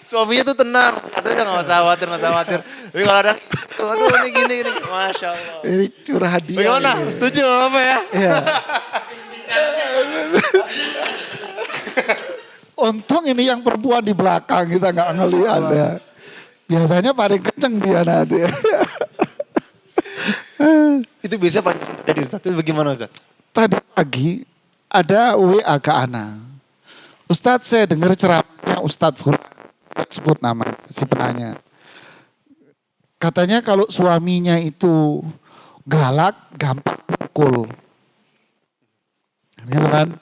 Suaminya tuh tenang, katanya gak usah khawatir. Tapi kalau ada, aduh ini gini, Masya Allah. Ini curhat dia. Bagaimana? Setuju apa ya? Iya. Untung ini yang perempuan di belakang, kita gak ngelihat ya. Biasanya paling kenceng dia nanti. Itu biasanya paling sering terjadi Ustaz. Itu bagaimana Ustaz? Tadi pagi ada WA ke Ana. Ustadz, saya dengar ceramahnya Ustadz Fulan. Sebut nama si penanya. Katanya kalau suaminya itu galak, gampang pukul. Gitu kan?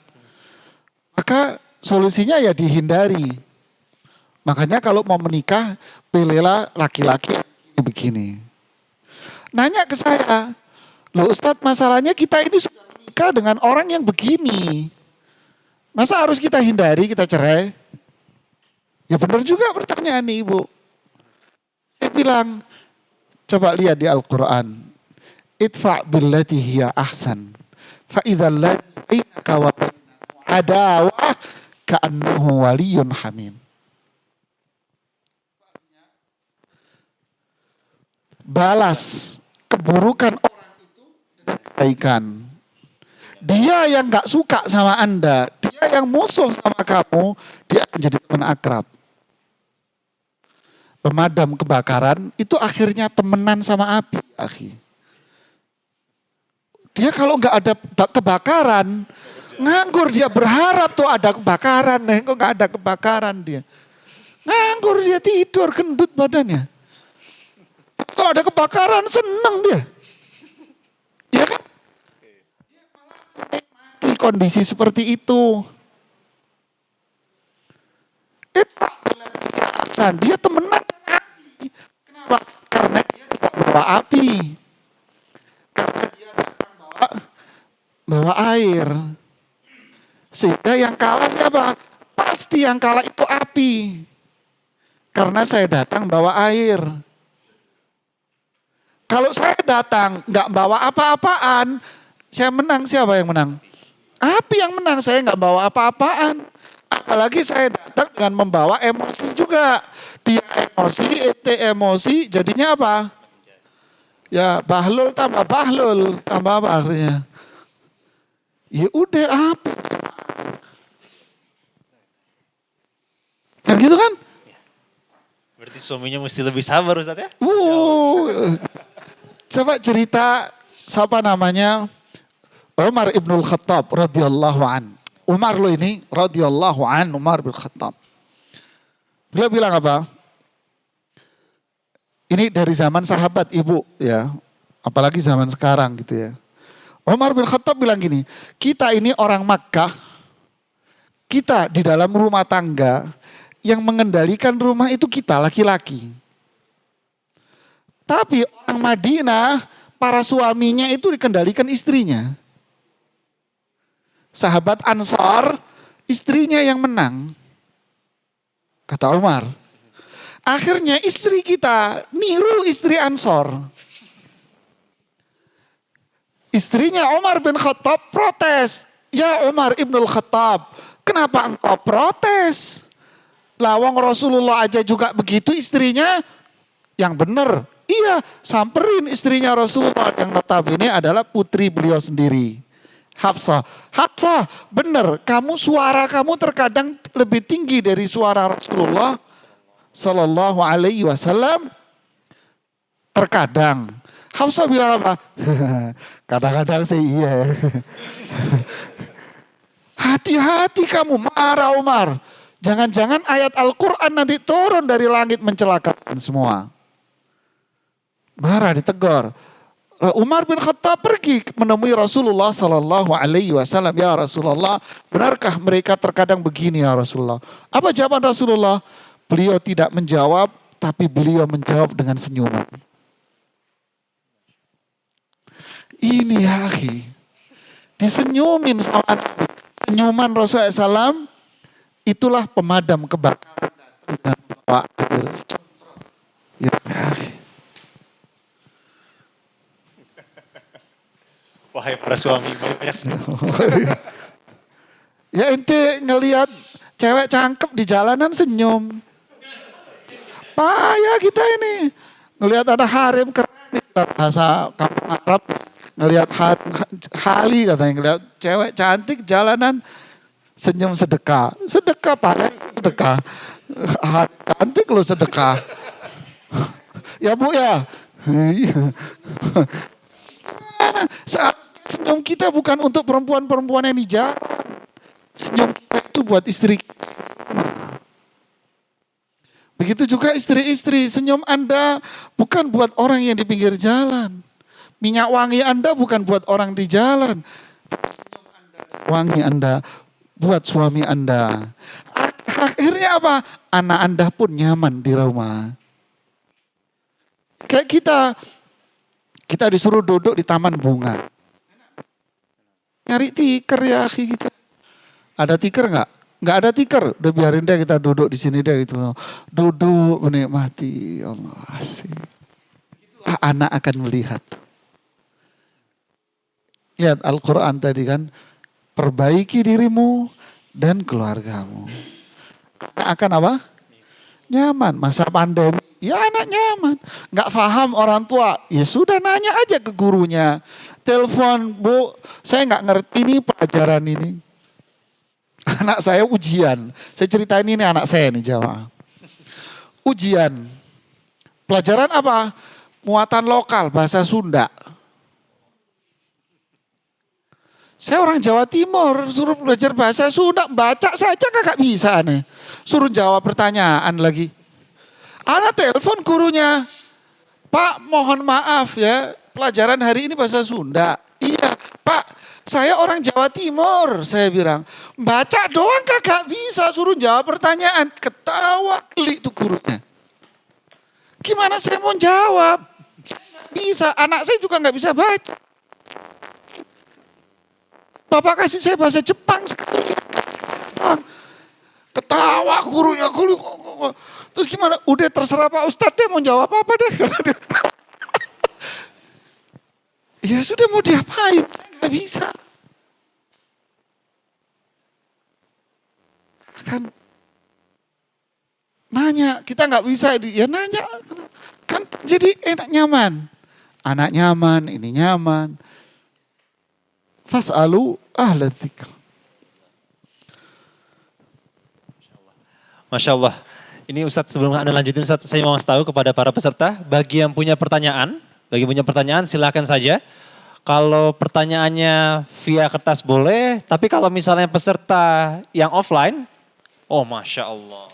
Maka solusinya ya dihindari. Makanya kalau mau menikah, pilihlah laki-laki yang begini. Nanya ke saya, loh Ustadz, masalahnya kita ini sudah menikah dengan orang yang begini. Masa harus kita hindari, kita cerai? Ya benar juga pertanyaan nih Ibu. Saya bilang, coba lihat di Al-Quran. Idfa' billati hiya ahsan. Fa'idhal ladhi bainaka wa bainahu adawah ka'annahu waliyun hamim. Balas keburukan orang itu dengan kebaikan. Dia yang gak suka sama Anda, dia yang musuh sama kamu, dia akan jadi teman akrab. Pemadam kebakaran itu akhirnya temenan sama api, akhi. Dia kalau nggak ada kebakaran, nganggur dia berharap tuh ada kebakaran, kok nggak ada kebakaran dia. Nganggur dia tidur, gendut badannya. Kalau ada kebakaran seneng dia. Ya kan? Mati kondisi seperti itu. Dia temenan sama api. Kenapa? Karena dia tidak bawa api. Karena dia datang bawa air. Sehingga yang kalah siapa? Pasti yang kalah itu api. Karena saya datang bawa air. Kalau saya datang nggak bawa apa-apaan, saya menang, siapa yang menang? Api yang menang, saya nggak bawa apa-apaan. Apalagi saya datang dengan membawa emosi juga. Dia emosi, ente emosi, jadinya apa? Ya bahlul tambah apa akhirnya? Ya udah api. Kan gitu kan? Berarti suaminya mesti lebih sabar Ustaz ya? Coba cerita siapa namanya? Umar ibnul Khattab radhiyallahu an. Umar lo ini radhiyallahu an, Umar bin Khattab. Beliau bilang apa? Ini dari zaman sahabat Ibu ya. Apalagi zaman sekarang gitu ya. Umar bin Khattab bilang gini, kita ini orang Makkah, kita di dalam rumah tangga, yang mengendalikan rumah itu kita laki-laki. Tapi orang Madinah, para suaminya itu dikendalikan istrinya. Sahabat Ansor, istrinya yang menang. Kata Umar. Akhirnya istri kita niru istri Ansor. Istrinya Umar bin Khattab protes. Ya Umar ibnul Khattab, kenapa engkau protes? Lawang Rasulullah aja juga begitu istrinya. Yang benar, iya samperin istrinya Rasulullah yang notabene adalah putri beliau sendiri. Hafsah, benar, suara kamu terkadang lebih tinggi dari suara Rasulullah Sallallahu Alaihi Wasallam. Terkadang. Hafsah bilang apa? Kadang-kadang sih iya. Hati-hati kamu marah Umar. Jangan-jangan ayat Al-Quran nanti turun dari langit mencelakakan semua. Marah ditegur. Umar bin Khattab pergi menemui Rasulullah Sallallahu Alaihi Wasallam. Ya Rasulullah, benarkah mereka terkadang begini ya Rasulullah? Apa jawaban Rasulullah? Beliau tidak menjawab, tapi beliau menjawab dengan senyuman. Ini ya akhi, disenyumin sama Nabi. Senyuman Rasulullah SAW, itulah pemadam kebakaran dengan membawa air. Ya akhi. Wahai para suami, banyak sekali. Ya ente ngelihat cewek cakep di jalanan senyum. Payah kita ini. Ngelihat ada harem keren, bahasa kampung Arab. Ngelihat hali katanya, ngelihat cewek cantik jalanan senyum sedekah. Sedekah paling sedekah. Cantik lo sedekah. Ya Bu ya. Gimana? Seharusnya senyum kita bukan untuk perempuan-perempuan yang di jalan. Senyum kita itu buat istri. Begitu juga istri-istri, senyum Anda bukan buat orang yang di pinggir jalan. Minyak wangi Anda bukan buat orang di jalan. Wangi Anda buat suami Anda. Akhirnya apa? Anak Anda pun nyaman di rumah. Kayak kita disuruh duduk di taman bunga. Nyari tikar ya akhi kita. Ada tikar nggak? Nggak ada tikar. Udah biarin deh kita duduk di sini deh gitu. Duduk menikmati Allah asik. Itulah anak akan melihat. Lihat Al-Quran tadi kan. Perbaiki dirimu dan keluargamu. Anak akan apa? Nyaman. Masa pandemi, ya anak nyaman. Nggak paham orang tua, ya sudah nanya aja ke gurunya. Telepon, Bu, saya nggak ngerti ini pelajaran ini. Anak saya ujian. Saya ceritain ini anak saya nih jamaah. Ujian. Pelajaran apa? Muatan lokal, bahasa Sunda. Saya orang Jawa Timur, suruh belajar bahasa Sunda, baca saja kagak bisa nih. Suruh jawab pertanyaan lagi. Anak telepon gurunya, Pak mohon maaf ya, pelajaran hari ini bahasa Sunda. Iya, Pak, saya orang Jawa Timur, saya bilang. Baca doang kagak bisa, suruh jawab pertanyaan. Ketawa klik tuh gurunya. Gimana saya mau jawab? Saya nggak bisa, anak saya juga nggak bisa baca. Bapak kasih saya bahasa Jepang sekali. Ketawa gurunya. Terus gimana? Udah terserah Pak Ustadz deh mau jawab apa deh. Ya sudah mau diapain? Saya gak bisa. Kan nanya, kita gak bisa. Ya nanya. Kan jadi enak nyaman. Anak nyaman, ini nyaman. Fas'alu ahla dzikr. Masya Allah. Ini Ustadz sebelum Anda lanjutin Ustadz, saya mau kasih tahu kepada para peserta, bagi yang punya pertanyaan silakan saja. Kalau pertanyaannya via kertas boleh, tapi kalau misalnya peserta yang offline, oh Masya Allah.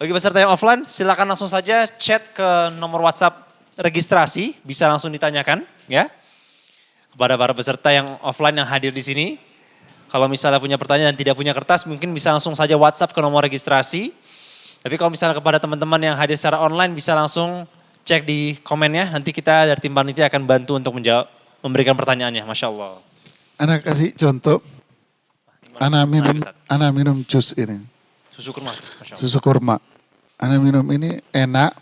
Bagi peserta yang offline, silakan langsung saja chat ke nomor WhatsApp registrasi, bisa langsung ditanyakan ya. Kepada para peserta yang offline yang hadir di sini. Kalau misalnya punya pertanyaan dan tidak punya kertas, mungkin bisa langsung saja WhatsApp ke nomor registrasi. Tapi kalau misalnya kepada teman-teman yang hadir secara online, bisa langsung cek di komennya. Nanti kita dari tim panitia akan bantu untuk menjawab, memberikan pertanyaannya. Masya Allah. Anak kasih contoh. Anak minum jus ini. Susu kurma. Masya Allah. Susu kurma. Anak minum ini enak.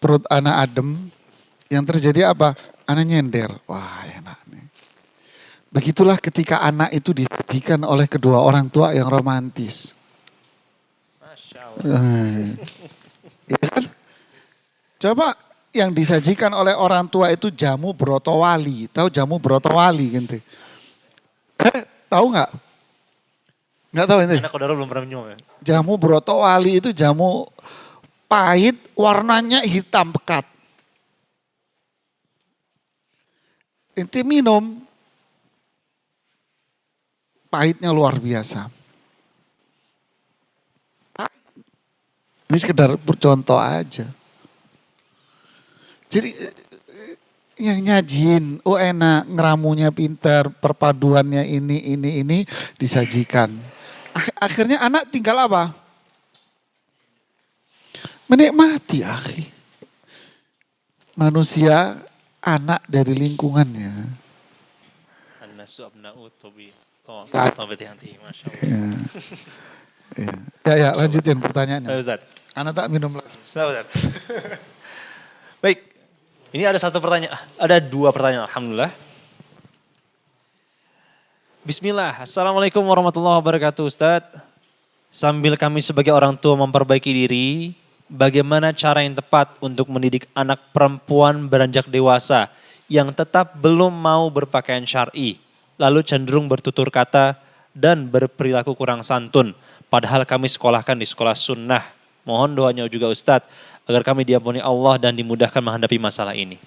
Perut anak adem. Yang terjadi apa? Anak nyender. Wah enak nih. Begitulah ketika anak itu disajikan oleh kedua orang tua yang romantis. Masya Allah. Ya kan? Coba yang disajikan oleh orang tua itu jamu brotowali. Tahu jamu brotowali gitu? Tahu nggak? Nggak tahu ini? Anak saudara belum pernah minum ya? Jamu brotowali itu jamu pahit, warnanya hitam pekat. Inti minum, pahitnya luar biasa. Ini sekedar contoh aja. Jadi yang nyajin, oh enak, ngeramunya pintar, perpaduannya ini disajikan. Akhirnya anak tinggal apa? Menikmati akhi. Manusia anak dari lingkungannya. An-nasu abna'u tobi. Masya Allah. Ya, lanjutin pertanyaannya. Ustaz. Anak tak minum lagi. Ustaz. Baik, ini ada satu pertanyaan, ada dua pertanyaan, alhamdulillah. Bismillah, Assalamualaikum warahmatullahi wabarakatuh Ustaz. Sambil kami sebagai orang tua memperbaiki diri, bagaimana cara yang tepat untuk mendidik anak perempuan beranjak dewasa yang tetap belum mau berpakaian syar'i, lalu cenderung bertutur kata dan berperilaku kurang santun, padahal kami sekolahkan di sekolah sunnah. Mohon doanya juga Ustadz, agar kami diampuni Allah dan dimudahkan menghadapi masalah ini.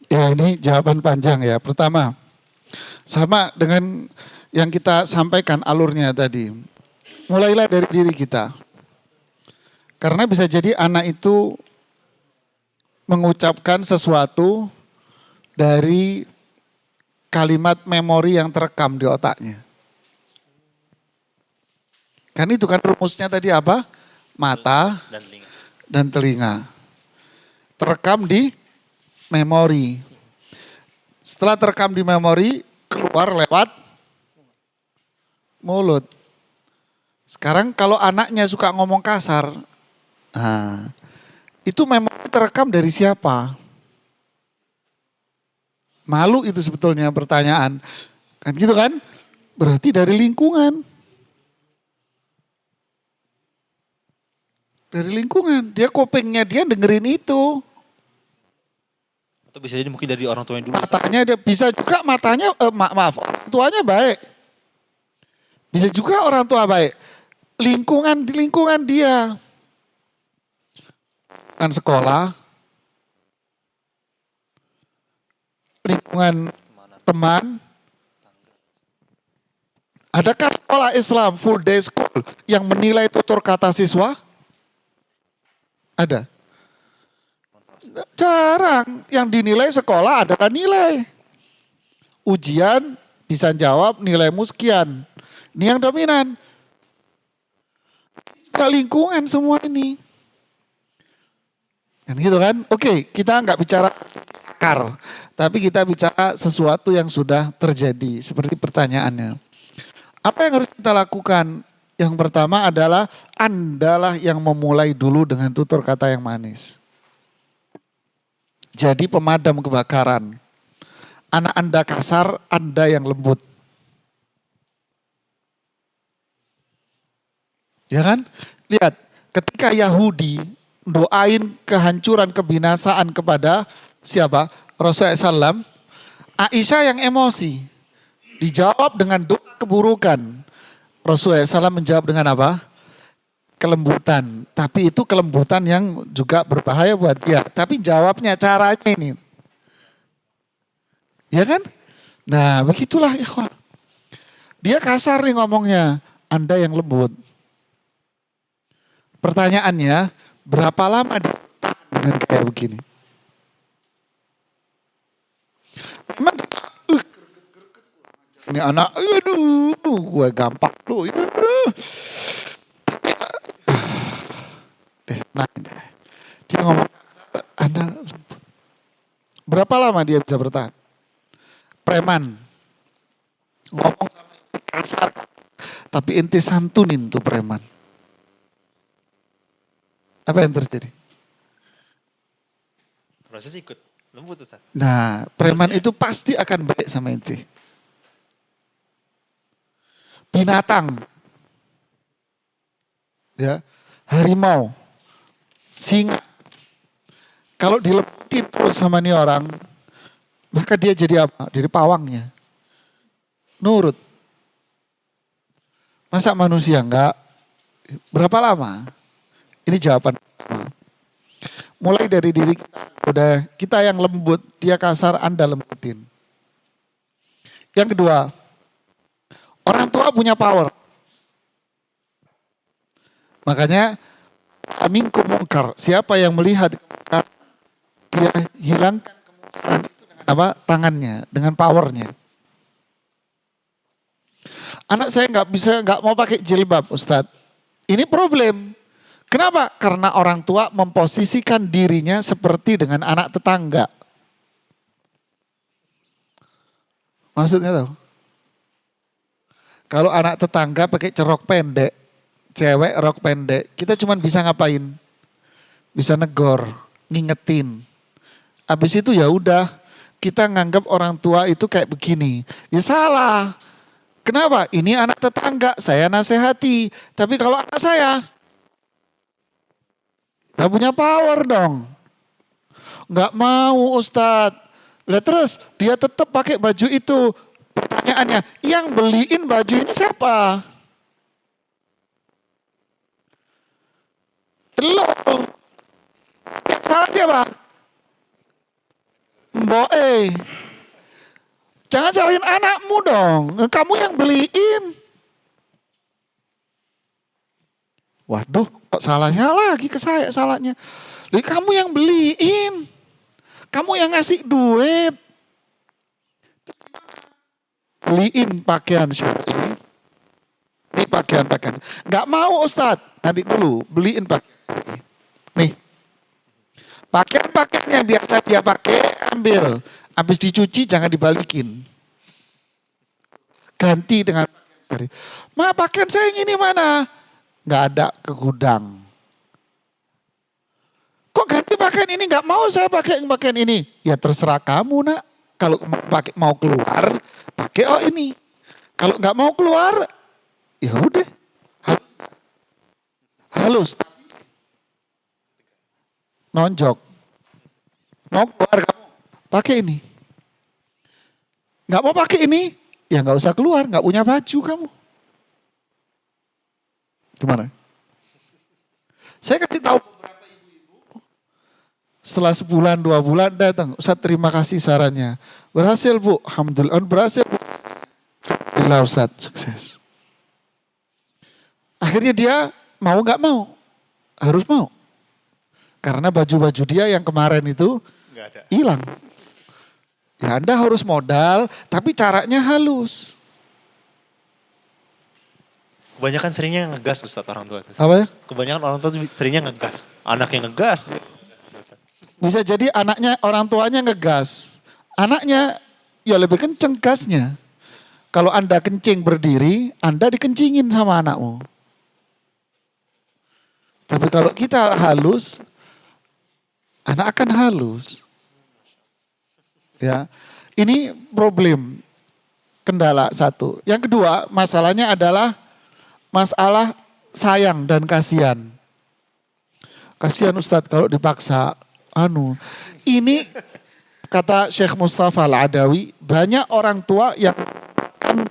Ya ini jawaban panjang ya. Pertama, sama dengan yang kita sampaikan alurnya tadi. Mulailah dari diri kita. Karena bisa jadi anak itu mengucapkan sesuatu dari kalimat memori yang terekam di otaknya. Kan itu kan rumusnya tadi apa? Mata Dan telinga. dan telinga. Terekam di memori. Setelah terekam di memori, keluar lewat mulut. Sekarang kalau anaknya suka ngomong kasar, nah, itu memori terekam dari siapa? Malu itu sebetulnya pertanyaan. Kan gitu kan? Berarti dari lingkungan. Dari lingkungan. Dia copingnya dia dengerin itu. Atau bisa jadi mungkin dari orang tuanya dulu. Ustaz. Matanya dia bisa juga matanya maaf, orang tuanya baik. Bisa juga orang tua baik. Lingkungan di lingkungan dia. Kan sekolah, lingkungan teman. Adakah sekolah Islam full day school yang menilai tutur kata siswa? Ada. Jarang. Yang dinilai sekolah adalah nilai. Ujian bisa jawab nilaimu sekian. Ini yang dominan. Gak lingkungan semua ini. Kan gitu kan? Oke, kita nggak bicara akar. Tapi kita bicara sesuatu yang sudah terjadi. Seperti pertanyaannya. Apa yang harus kita lakukan? Yang pertama adalah Andalah yang memulai dulu dengan tutur kata yang manis. Jadi pemadam kebakaran. Anak Anda kasar, Anda yang lembut. Ya kan? Lihat, ketika Yahudi doain kehancuran, kebinasaan kepada siapa? Rasulullah SAW. Aisyah yang emosi. Dijawab dengan doa keburukan. Rasulullah SAW menjawab dengan apa? Kelembutan. Tapi itu kelembutan yang juga berbahaya buat dia. Tapi jawabnya caranya ini. Ya kan? Nah begitulah ikhwan. Dia kasar nih ngomongnya. Anda yang lembut. Pertanyaannya, berapa lama dia tahan dengan kayak begini? Memang ini anak, aduh, gue gampang tuh. Nah, dia ngomong, Anda lembut. Berapa lama dia bisa bertahan? Preman. Ngomong kasar. Tapi inti santunin tuh preman. Apa yang terjadi? Proses ikut. Lembut Ustaz. Nah, preman itu pasti akan baik sama inti. Binatang. Ya, harimau. Singa. Kalau dilepetin terus sama nih orang, maka dia jadi apa? Jadi pawangnya. Nurut. Masa manusia enggak? Berapa lama? Ini jawaban. Mulai dari diri kita, udah kita yang lembut, dia kasar, Anda lembutin. Yang kedua, orang tua punya power. Makanya aminkum mungkar. Siapa yang melihat dia hilangkan kemungkaran itu dengan apa? Tangannya, dengan powernya. Anak saya nggak mau pakai jilbab, Ustadz. Ini problem. Kenapa? Karena orang tua memposisikan dirinya seperti dengan anak tetangga. Maksudnya tahu? Kalau anak tetangga pakai cerok pendek, cewek rok pendek, kita cuma bisa ngapain? Bisa negor, ngingetin. Habis itu ya udah, kita nganggap orang tua itu kayak begini. Ya salah. Kenapa? Ini anak tetangga, saya nasihati. Tapi kalau anak saya, gak punya power dong. Gak mau Ustadz. Lah terus dia tetap pakai baju itu. Pertanyaannya, yang beliin baju ini siapa? Lo. Yang salah siapa? Mbok jangan salahin anakmu dong. Kamu yang beliin. Waduh, kok salahnya lagi ke saya salahnya. Kamu yang beliin. Kamu yang ngasih duit. Beliin pakaian syar'i. Ini pakaian-pakaian. Gak mau Ustadz. Nanti dulu beliin pakaian syar'i. Nih. Pakaian-pakaian yang biasa dia pakai ambil. Habis dicuci jangan dibalikin. Ganti dengan pakaian syar'i. Ma, pakaian saya yang ini mana? Gak ada ke gudang. Kok ganti pakaian ini? Gak mau saya pakai pakaian ini. Ya terserah kamu nak. Kalau mau keluar, pakai ini. Kalau nggak mau keluar, ya udah. Halus. Nonjok. Mau keluar kamu, pakai ini. Nggak mau pakai ini, ya nggak usah keluar. Nggak punya baju kamu. Gimana? Saya kasih tahu beberapa ibu-ibu. Setelah sebulan, 2 bulan datang. Ustaz terima kasih sarannya. Berhasil Bu. Alhamdulillah. Berhasil Bu. Alhamdulillah Ustaz. Sukses. Akhirnya dia mau gak mau. Harus mau. Karena baju-baju dia yang kemarin itu hilang. Ya Anda harus modal. Tapi caranya halus. Kebanyakan seringnya ngegas Ustaz orang tua. Apa ya? Kebanyakan orang tua seringnya ngegas. Anaknya ngegas. Bisa jadi anaknya, orang tuanya ngegas. Anaknya ya lebih kenceng gasnya. Kalau Anda kencing berdiri, Anda dikencingin sama anakmu. Tapi kalau kita halus, anak akan halus. Ya, ini problem, kendala satu. Yang kedua, masalahnya adalah masalah sayang dan kasihan. Kasihan Ustadz kalau dipaksa. Ini kata Syekh Mustafa Al-Adawi, banyak orang tua yang kan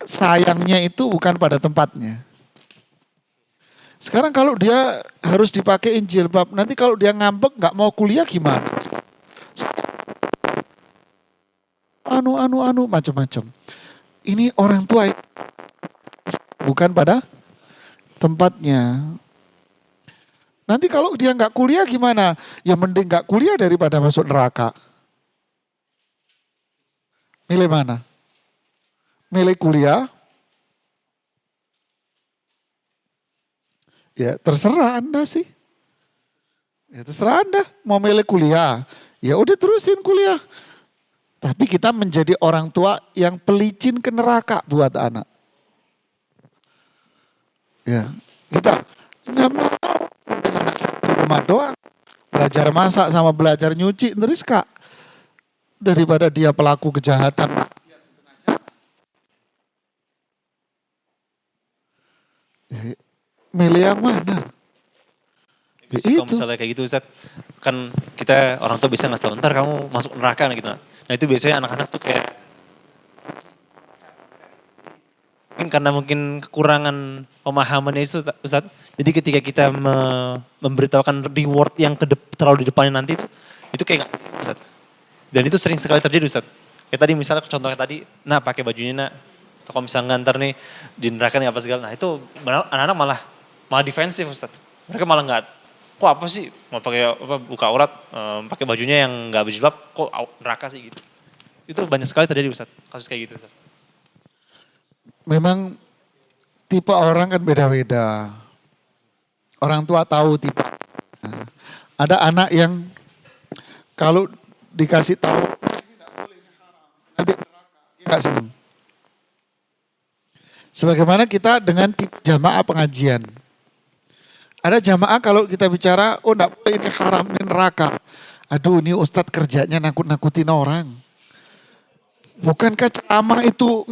sayangnya itu bukan pada tempatnya. Sekarang kalau dia harus dipakein jilbab, nanti kalau dia ngambek nggak mau kuliah gimana? Macam-macam. Ini orang tua bukan pada tempatnya. Nanti kalau dia nggak kuliah gimana? Ya mending nggak kuliah daripada masuk neraka. Milih mana? Milih kuliah? Ya terserah Anda sih. Ya terserah Anda. Mau milih kuliah? Ya udah terusin kuliah. Tapi kita menjadi orang tua yang pelicin ke neraka buat anak. Ya, kita nggak mau dengan anak di rumah doang. Belajar masak sama belajar nyuci, terus Kak. Daripada dia pelaku kejahatan. Milih yang mana? Kalau misalnya kayak gitu Ustaz, kan kita orang tua bisa ngasih tahu, ntar kamu masuk neraka gitu. Nah itu biasanya anak-anak tuh kayak, karena mungkin kekurangan pemahamannya itu Ustaz. Jadi ketika kita memberitahukan reward yang terlalu di depannya nanti itu kayak nggak Ustaz. Dan itu sering sekali terjadi Ustaz. Kayak tadi misalnya contohnya tadi, nah pakai bajunya nak, atau kalau misalnya ngantar nih di neraka nih apa segala. Nah itu anak-anak malah defensif Ustaz. Mereka malah nggak, kok apa sih mau pakai buka aurat, pakai bajunya yang nggak berjilbab, kok neraka sih gitu. Itu banyak sekali terjadi Ustaz, kasus kayak gitu Ustaz. Memang tipe orang kan beda-beda. Orang tua tahu tipe. Ada anak yang kalau dikasih tahu nanti dia nggak senang. Sebagaimana kita dengan jamaah pengajian. Ada jamaah kalau kita bicara, oh enggak boleh ini haram, ini neraka. Aduh ini Ustadz kerjanya nakut-nakutin orang. Bukankah ceramah itu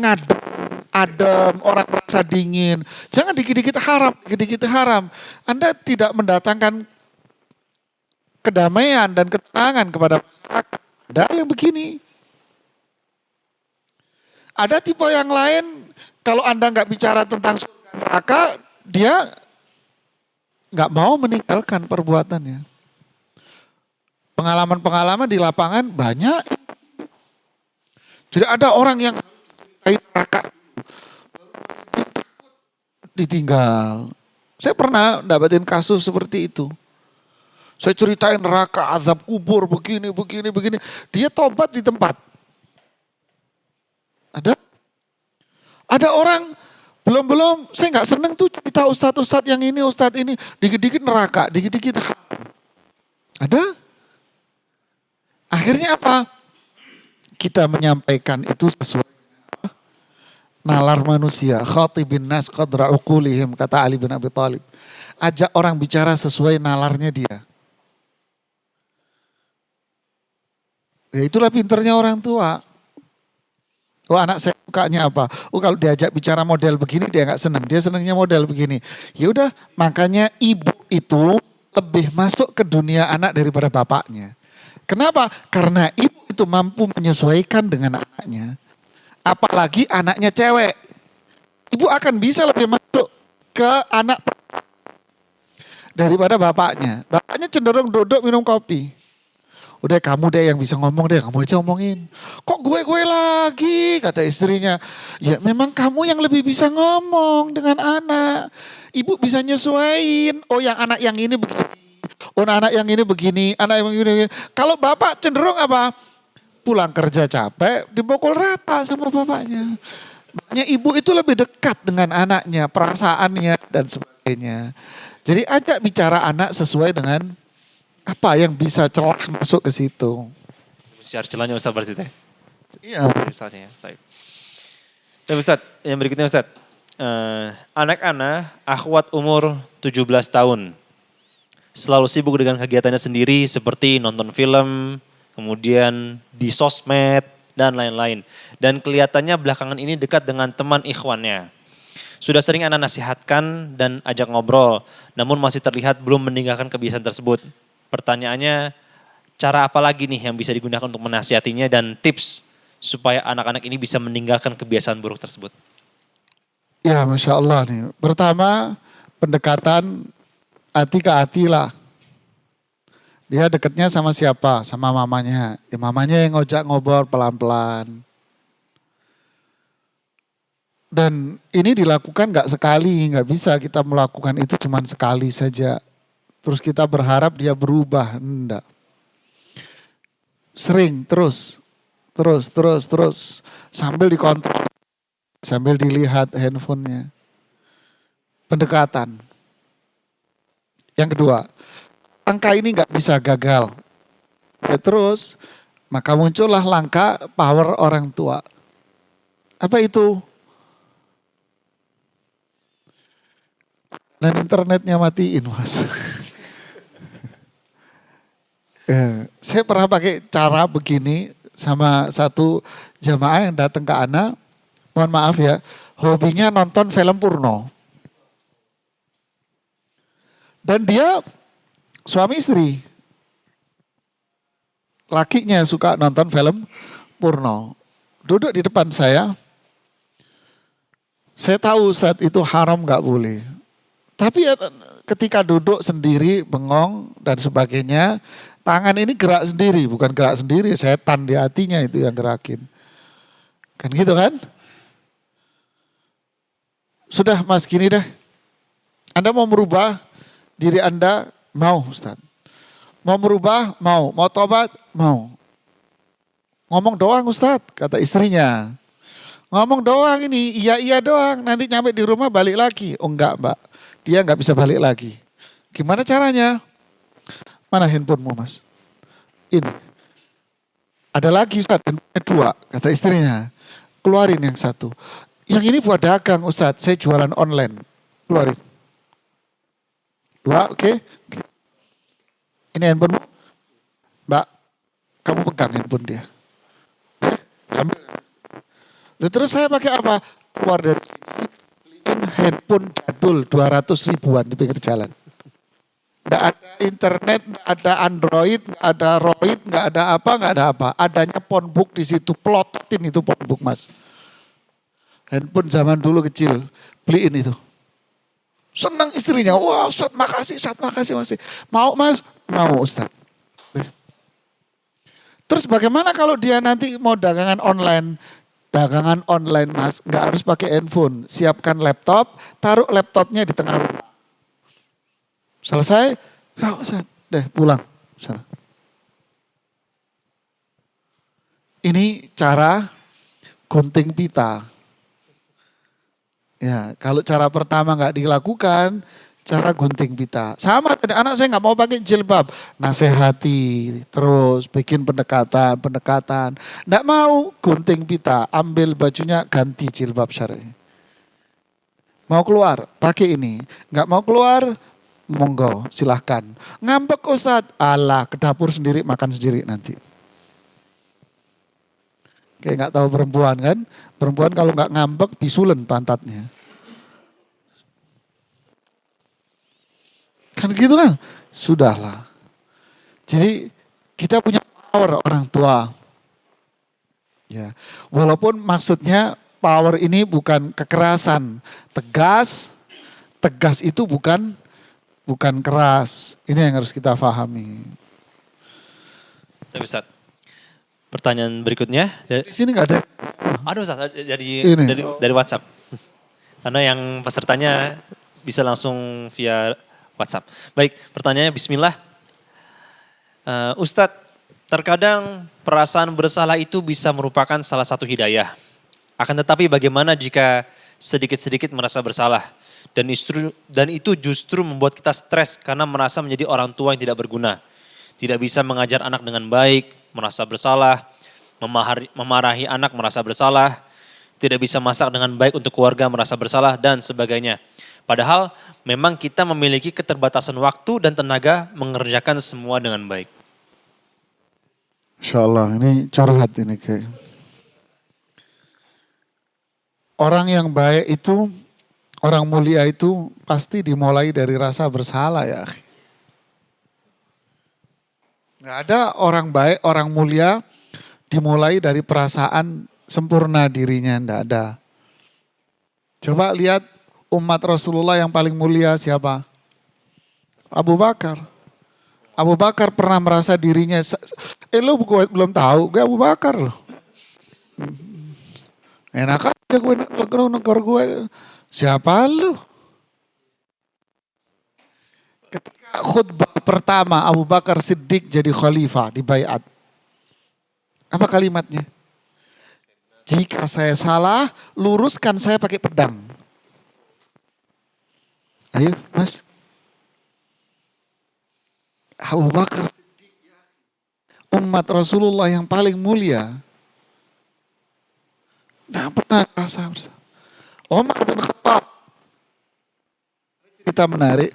adem, orang merasa dingin. Jangan dikit-dikit haram, dikit-dikit haram. Anda tidak mendatangkan kedamaian dan ketenangan kepada masyarakat. Ada yang begini. Ada tipe yang lain, kalau Anda nggak bicara tentang surga neraka, dia nggak mau meninggalkan perbuatannya. Pengalaman-pengalaman di lapangan banyak. Jadi ada orang yang neraka ditinggal. Saya pernah dapetin kasus seperti itu. Saya ceritain neraka, azab kubur, begini, begini, begini. Dia tobat di tempat. Ada orang belum, saya nggak seneng tuh cerita ustadz-ustadz yang ini, ustadz ini, dikit-dikit neraka, dikit-dikit. Ada. Akhirnya apa? Kita menyampaikan itu sesuai nalar manusia. Khatibin nas qadra uqulihim, kata Ali bin Abi Thalib. Ajak orang bicara sesuai nalarnya dia. Ya itulah pinternya orang tua. Oh anak saya sukanya apa? Oh kalau diajak bicara model begini dia nggak senang. Dia senangnya model begini. Ya udah, makanya ibu itu lebih masuk ke dunia anak daripada bapaknya. Kenapa? Karena ibu itu mampu menyesuaikan dengan anaknya. Apalagi anaknya cewek. Ibu akan bisa lebih masuk ke anak daripada bapaknya. Bapaknya cenderung duduk minum kopi. Udah kamu deh yang bisa ngomong deh, kamu aja ngomongin. Kok gue lagi, kata istrinya. Ya memang kamu yang lebih bisa ngomong dengan anak. Ibu bisa nyesuaiin. Oh yang anak yang ini begini. Oh anak yang ini begini, anak yang begini. Kalau bapak cenderung apa? Pulang kerja capek, dipukul rata sama bapaknya. Makanya ibu itu lebih dekat dengan anaknya, perasaannya dan sebagainya. Jadi ajak bicara anak sesuai dengan apa yang bisa celah masuk ke situ. Secara celahnya Ustaz berarti teh. Iya. Misalnya ya, Ustaz. Dan Ustaz, yang berikutnya Ustaz. Anak-anak akhwat umur 17 tahun. Selalu sibuk dengan kegiatannya sendiri seperti nonton film, kemudian di sosmed, dan lain-lain. Dan kelihatannya belakangan ini dekat dengan teman ikhwannya. Sudah sering anak nasihatkan dan ajak ngobrol, namun masih terlihat belum meninggalkan kebiasaan tersebut. Pertanyaannya, cara apa lagi nih yang bisa digunakan untuk menasihatinya dan tips supaya anak-anak ini bisa meninggalkan kebiasaan buruk tersebut? Ya Masya Allah nih. Pertama pendekatan hati ke hati lah. Dia deketnya sama siapa? Sama mamanya. Ya mamanya yang ngojak ngobrol pelan-pelan. Dan ini dilakukan gak sekali, gak bisa kita melakukan itu cuma sekali saja. Terus kita berharap dia berubah, enggak. Sering, terus. Sambil dikontrol, sambil dilihat handphonenya. Pendekatan. Yang kedua, langkah ini gak bisa gagal. Ya, terus, maka muncullah langkah power orang tua. Apa itu? Dan internetnya matiin, Mas. Ya, saya pernah pakai cara begini sama satu jamaah yang datang ke ana, mohon maaf ya, hobinya nonton film porno. Dan dia suami istri. Lakinya suka nonton film porno. Duduk di depan saya tahu saat itu haram gak boleh. Tapi ketika duduk sendiri, bengong dan sebagainya, tangan ini gerak sendiri, bukan gerak sendiri, setan di hatinya itu yang gerakin. Kan gitu kan? Sudah Mas gini deh, Anda mau merubah diri Anda, mau Ustaz. Mau merubah, mau tobat, mau. Ngomong doang Ustaz, kata istrinya. Ngomong doang ini, iya doang, nanti nyampe di rumah balik lagi. Oh enggak Mbak, dia enggak bisa balik lagi. Gimana caranya? Mana handphonemu Mas? Ini. Ada lagi Ustaz, handphone 2, kata istrinya. Keluarin yang satu. Yang ini buat dagang Ustaz, saya jualan online. Keluarin. 2, oke. Ini handphone. Mbak, kamu pegang handphone dia. Ambil. Lalu terus saya pakai apa? Keluar dari sini, beliin handphone jadul 200 ribuan di pinggir jalan. Nggak ada internet, nggak ada Android, nggak ada Roid, nggak ada apa. Adanya phonebook di situ, plotin itu phonebook Mas. Handphone zaman dulu kecil, beliin itu. Senang istrinya, wah Ustaz makasih, Ustaz makasih. Mau Mas? Mau Ustaz. Terus bagaimana kalau dia nanti mau dagangan online? Dagangan online mas, nggak harus pakai handphone. Siapkan laptop, taruh laptopnya di tengah rumah. Selesai, ya Ustaz, deh pulang. Sana. Ini cara gunting pita. Ya, kalau cara pertama nggak dilakukan, cara gunting pita. Sama tadi anak saya nggak mau pakai jilbab, nasihati terus, bikin pendekatan. Nggak mau gunting pita, ambil bajunya ganti jilbab syar'i. Mau keluar, pakai ini. Nggak mau keluar, monggo silahkan. Ngambek Ustadz, alah ke dapur sendiri makan sendiri nanti. Kayak nggak tahu perempuan kan? Perempuan kalau nggak ngambek bisulen pantatnya. Kan gitu kan? Sudahlah. Jadi kita punya power orang tua. Ya, walaupun maksudnya power ini bukan kekerasan, tegas, tegas itu bukan keras. Ini yang harus kita pahami. Tapi Ustaz, pertanyaan berikutnya. Di sini nggak ada. Aduh Ustaz, dari, Ini. dari WhatsApp. Karena yang pesertanya bisa langsung via WhatsApp. Baik, pertanyaannya Bismillah. Ustadz, terkadang perasaan bersalah itu bisa merupakan salah satu hidayah. Akan tetapi bagaimana jika sedikit-sedikit merasa bersalah dan itu justru membuat kita stres karena merasa menjadi orang tua yang tidak berguna. Tidak bisa mengajar anak dengan baik, merasa bersalah, memarahi anak merasa bersalah, tidak bisa masak dengan baik untuk keluarga merasa bersalah dan sebagainya. Padahal memang kita memiliki keterbatasan waktu dan tenaga mengerjakan semua dengan baik. Insya Allah ini curhat ini kayak. Orang yang baik itu, orang mulia itu pasti dimulai dari rasa bersalah ya. Nggak ada orang baik, orang mulia dimulai dari perasaan sempurna dirinya, nggak ada. Coba lihat umat Rasulullah yang paling mulia siapa? Abu Bakar. Abu Bakar pernah merasa dirinya, lu belum tahu, gue Abu Bakar loh. Enak aja gue negor gue. Siapa lu? Ketika khutbah pertama Abu Bakar Siddiq jadi khalifah di Baiat. Apa kalimatnya? Jika saya salah, luruskan saya pakai pedang. Ayo mas. Abu Bakar Siddiq, umat Rasulullah yang paling mulia. Nah pernah rasa bersalah. Umar bin Khattab. Cerita menarik.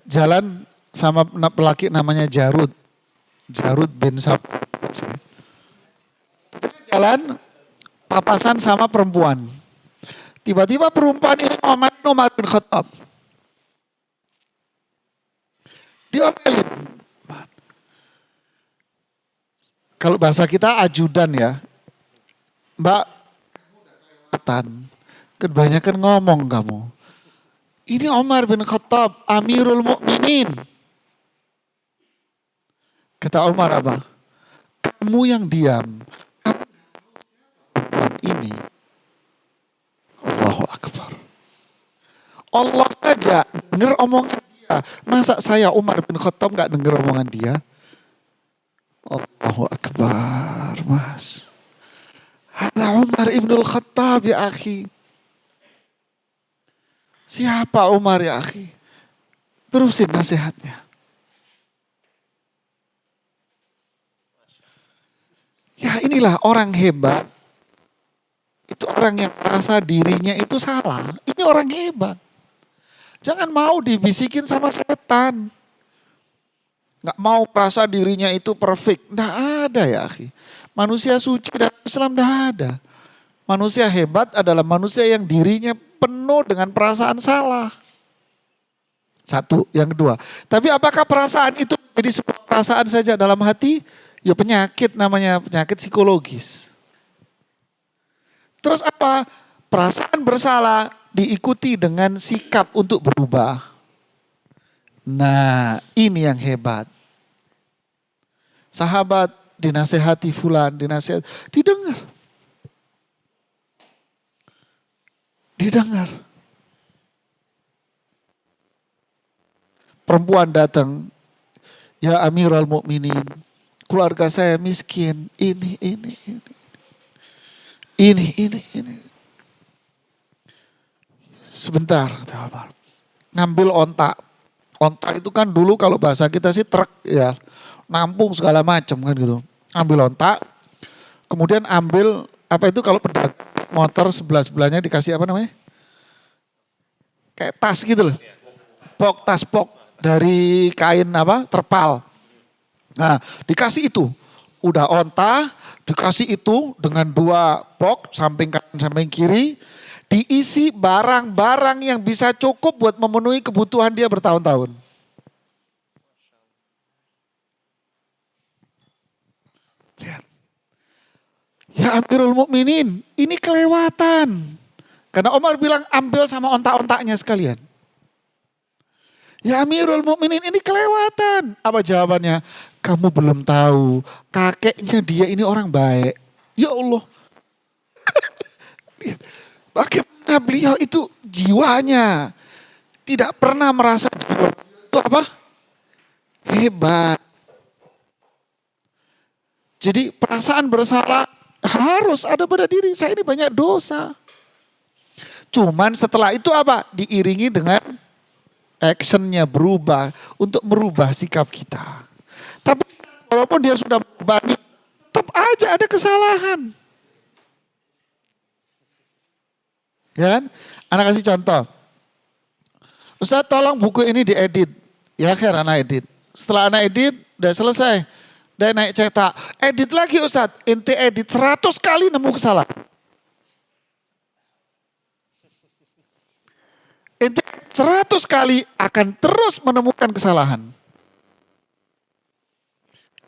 Jalan sama pelaki namanya Jarud. Jarud bin Sab. Jalan papasan sama perempuan. Tiba-tiba perempuan ini Umar bin Khattab. Diomelin. Kalau bahasa kita ajudan ya. Mbak, kebanyakan ngomong kamu. Ini Umar bin Khattab, Amirul Mukminin. Kata Umar apa? Kamu yang diam. Kamu ini. Allahu Akbar. Allah saja dengar omongan dia. Masa saya Umar bin Khattab gak dengar omongan dia? Allahu Akbar, mas. Ada Umar ibnul Khattab ya akhi. Siapa Umar ya akhi? Terusin nasihatnya. Ya inilah orang hebat. Itu orang yang merasa dirinya itu salah. Ini orang hebat. Jangan mau dibisikin sama setan. Nggak mau merasa dirinya itu perfect. Nggak ada ya akhi. Manusia suci dan Islam nggak ada. Manusia hebat adalah manusia yang dirinya penuh dengan perasaan salah. Satu, yang kedua. Tapi apakah perasaan itu menjadi sebuah perasaan saja dalam hati? Ya penyakit namanya, penyakit psikologis. Terus apa? Perasaan bersalah diikuti dengan sikap untuk berubah. Nah, ini yang hebat. sahabat, dinasehati fulan, didengar. Didengar. Perempuan datang, ya Amirul Mukminin, keluarga saya miskin, ini. Sebentar, kata Umar. Ngambil onta. Onta itu kan dulu kalau bahasa kita sih truk ya. Nampung segala macam kan gitu. Ambil onta, kemudian ambil apa itu kalau pedagang motor sebelah-sebelahnya dikasih apa namanya? Kayak tas gitu loh. Tas pok dari kain apa? Terpal. Nah, dikasih itu. Udah onta, dikasih itu dengan 2 pok samping kanan samping kiri, diisi barang-barang yang bisa cukup buat memenuhi kebutuhan dia bertahun-tahun. Lihat. Ya Amirul Mukminin, ini kelewatan. Karena Omar bilang ambil sama ontak-ontaknya sekalian. Ya Amirul Mukminin, ini kelewatan. Apa jawabannya? Kamu belum tahu, kakeknya dia ini orang baik. Ya Allah. Bagaimana beliau itu jiwanya. Tidak pernah merasa jiwa itu apa? Hebat. Jadi perasaan bersalah harus ada pada diri. Saya ini banyak dosa. Cuman setelah itu apa? Diiringi dengan actionnya berubah untuk merubah sikap kita. Tapi walaupun dia sudah berubah, tetap aja ada kesalahan. Ya kan? Anak kasih contoh. Ustaz tolong buku ini diedit. Ya akhir anak edit. Setelah anak edit, udah selesai. Udah naik cetak. Edit lagi Ustaz. Inti edit 100 kali nemu kesalahan. Inti 100 kali akan terus menemukan kesalahan.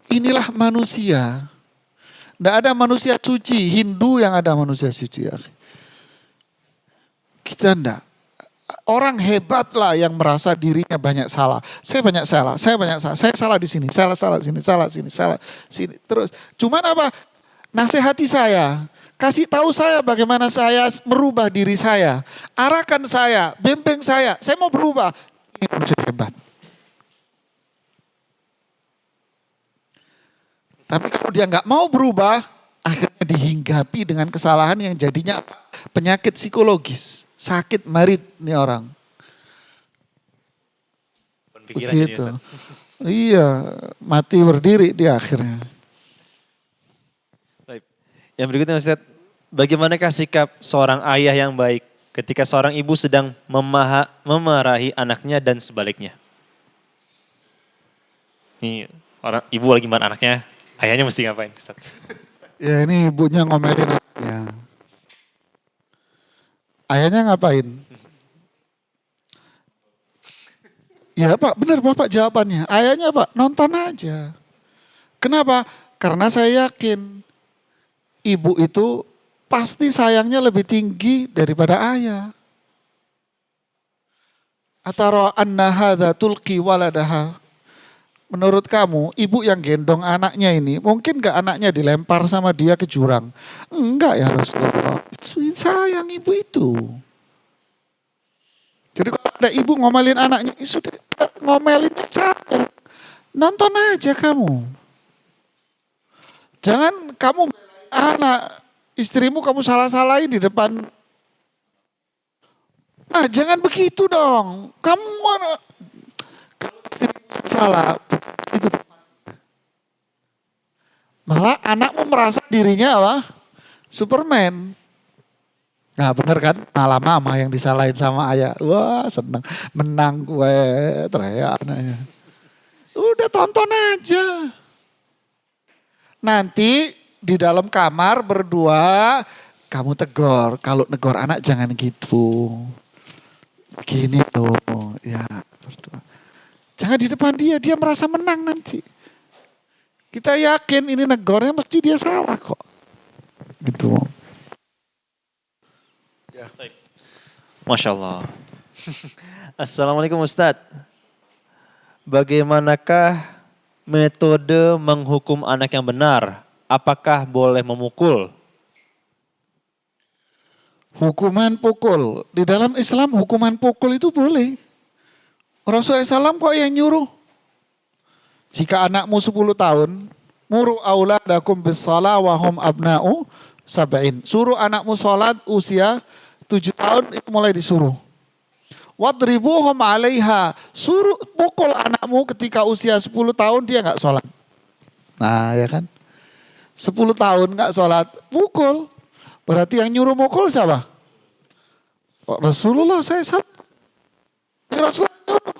Inilah manusia. Tidak ada manusia suci. Hindu yang ada manusia suci. Kita enggak. Orang hebat lah yang merasa dirinya banyak salah. Saya banyak salah. Saya salah di sini. Salah di sini. Salah sini. Terus. Cuman apa? Nasihati saya. Kasih tahu saya bagaimana saya merubah diri saya. Arahkan saya. Bimbing saya. Saya mau berubah. Ini manusia hebat. Tapi kalau dia nggak mau berubah, akhirnya dihinggapi dengan kesalahan yang jadinya penyakit psikologis. Sakit marit nih orang. Begitu. Iya, mati berdiri di akhirnya. Baik. Yang berikutnya Ustaz, bagaimanakah sikap seorang ayah yang baik ketika seorang ibu sedang memarahi anaknya dan sebaliknya? Nih orang ibu lagi marah anaknya, ayahnya mesti ngapain Ustaz? Ya ini ibunya ngomelin anaknya. Ayahnya ngapain? Ya Pak, benar Bapak jawabannya. Ayahnya Pak, nonton aja. Kenapa? Karena saya yakin ibu itu pasti sayangnya lebih tinggi daripada ayah. Atara anna hadza tulqi waladaha. Menurut kamu, ibu yang gendong anaknya ini, mungkin gak anaknya dilempar sama dia ke jurang? Enggak ya Rasulullah. Sayang ibu itu. Jadi kalau ada ibu ngomelin anaknya, sudah ngomelin saya. Nonton aja kamu. Jangan kamu anak istrimu kamu salah-salahin di depan. Nah, jangan begitu dong. Kamu mana? Kalau istrimu salah, itu malah anakmu merasa dirinya apa? Superman. Nah bener kan, malah mama yang disalahin sama ayah. Wah seneng, menang gue, teriak anaknya. Udah tonton aja. Nanti di dalam kamar berdua, kamu tegur. Kalau negor anak jangan gitu. Gini loh, ya berdua. Jangan di depan dia, dia merasa menang nanti. Kita yakin ini negornya mesti dia salah kok. Gitu. Ya. Masya Allah. Assalamualaikum Ustadz. Bagaimanakah metode menghukum anak yang benar? Apakah boleh memukul? Hukuman pukul. Di dalam Islam hukuman pukul itu boleh. Rasulullah SAW kok yang nyuruh? Jika anakmu 10 tahun, muru auladakum bis-shalah wa hum abna'u sab'in. Suruh anakmu sholat usia 7 tahun itu mulai disuruh. Wadribuhum 'alaiha. Suruh pukul anakmu ketika usia 10 tahun dia enggak sholat. Nah, ya kan? 10 tahun enggak sholat, pukul. Berarti yang nyuruh mukul siapa? Rasulullah SAW. Rasulullah nyuruh.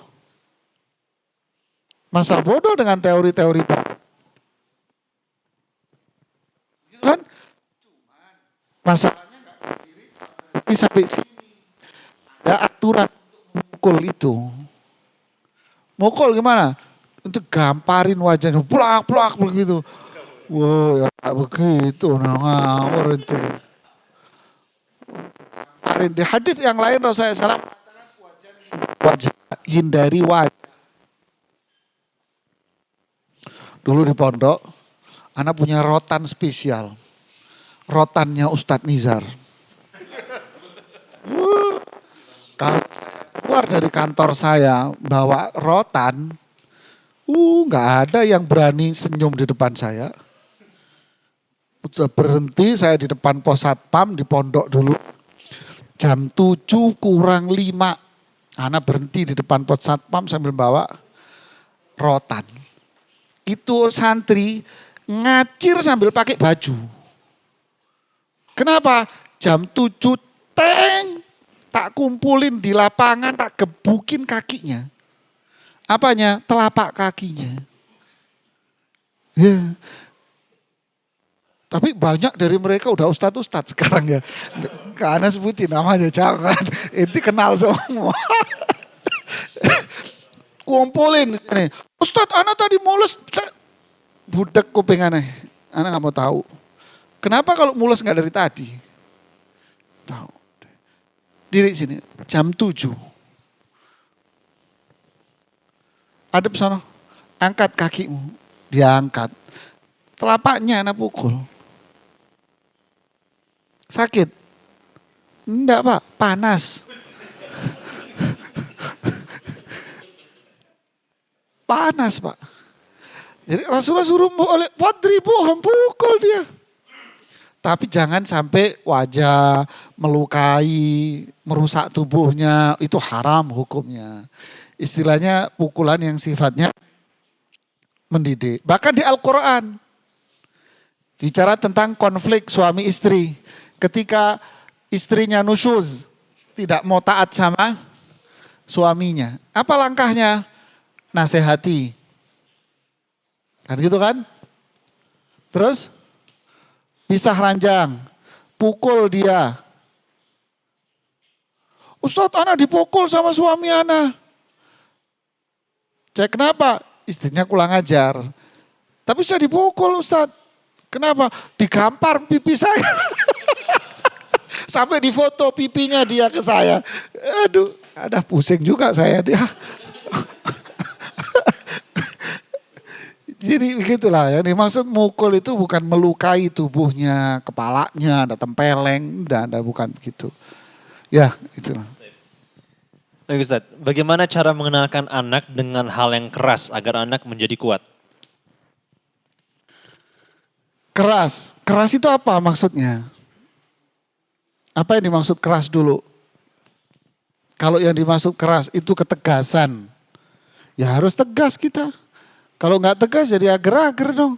Masa bodoh dengan teori-teori Pak. Kan? Masalahnya enggak berdiri sampai sini. Ada aturan untuk mukul itu. Mukul gimana? Untuk gamparin wajahnya, plak begitu. Wow, ya begitu, nah ngawur itu. Di hadis yang lain Rasulullah SAW wajah, hindari wajah. Dulu di pondok, anak punya rotan spesial. Rotannya Ustadz Nizar. Kalau keluar dari kantor saya bawa rotan, nggak ada yang berani senyum di depan saya. Udah berhenti saya di depan pos satpam di pondok dulu. Jam 7 kurang 5. Anak berhenti di depan pos satpam sambil bawa rotan. Itu santri ngacir sambil pakai baju. Kenapa? Jam 7 teng tak kumpulin di lapangan, tak gebukin kakinya. Apanya? Telapak kakinya. Ya. Tapi banyak dari mereka udah ustadz sekarang ya. Karena sebutin namanya jangan. Inti kenal semua. Kumpulin sini. Ustadz anak tadi mules. Budak kuping aneh. Anak gak mau tahu. Kenapa kalau mules gak dari tadi? Tahu. Diri sini. Jam 7. Adep sana. Angkat kakimu. Dia angkat. Telapaknya anak pukul. Sakit? Enggak Pak, panas. Panas Pak. Jadi Rasulullah suruh oleh wadribuhum, pukul dia. Tapi jangan sampai wajah, melukai, merusak tubuhnya, itu haram hukumnya. Istilahnya pukulan yang sifatnya mendidik. Bahkan di Al-Quran, bicara tentang konflik suami istri. Ketika istrinya nusyuz, tidak mau taat sama suaminya. Apa langkahnya? Nasihati. Kan gitu kan? Terus pisah ranjang, pukul dia. Ustadz, anak dipukul sama suami anak. Cek kenapa? Istrinya kurang ajar. Tapi saya dipukul Ustadz. Kenapa? Digampar pipi saya. Sampai difoto pipinya dia ke saya. Aduh, ada pusing juga saya dia. Jadi begitulah ya, dimaksud mukul itu bukan melukai tubuhnya, kepalanya, ada tempeleng, ada bukan begitu. Ya, itulah. Baik Ustaz, bagaimana cara mengenalkan anak dengan hal yang keras agar anak menjadi kuat? Keras itu apa maksudnya? Apa yang dimaksud keras dulu? Kalau yang dimaksud keras itu ketegasan, ya harus tegas kita. Kalau nggak tegas jadi ager-ager dong.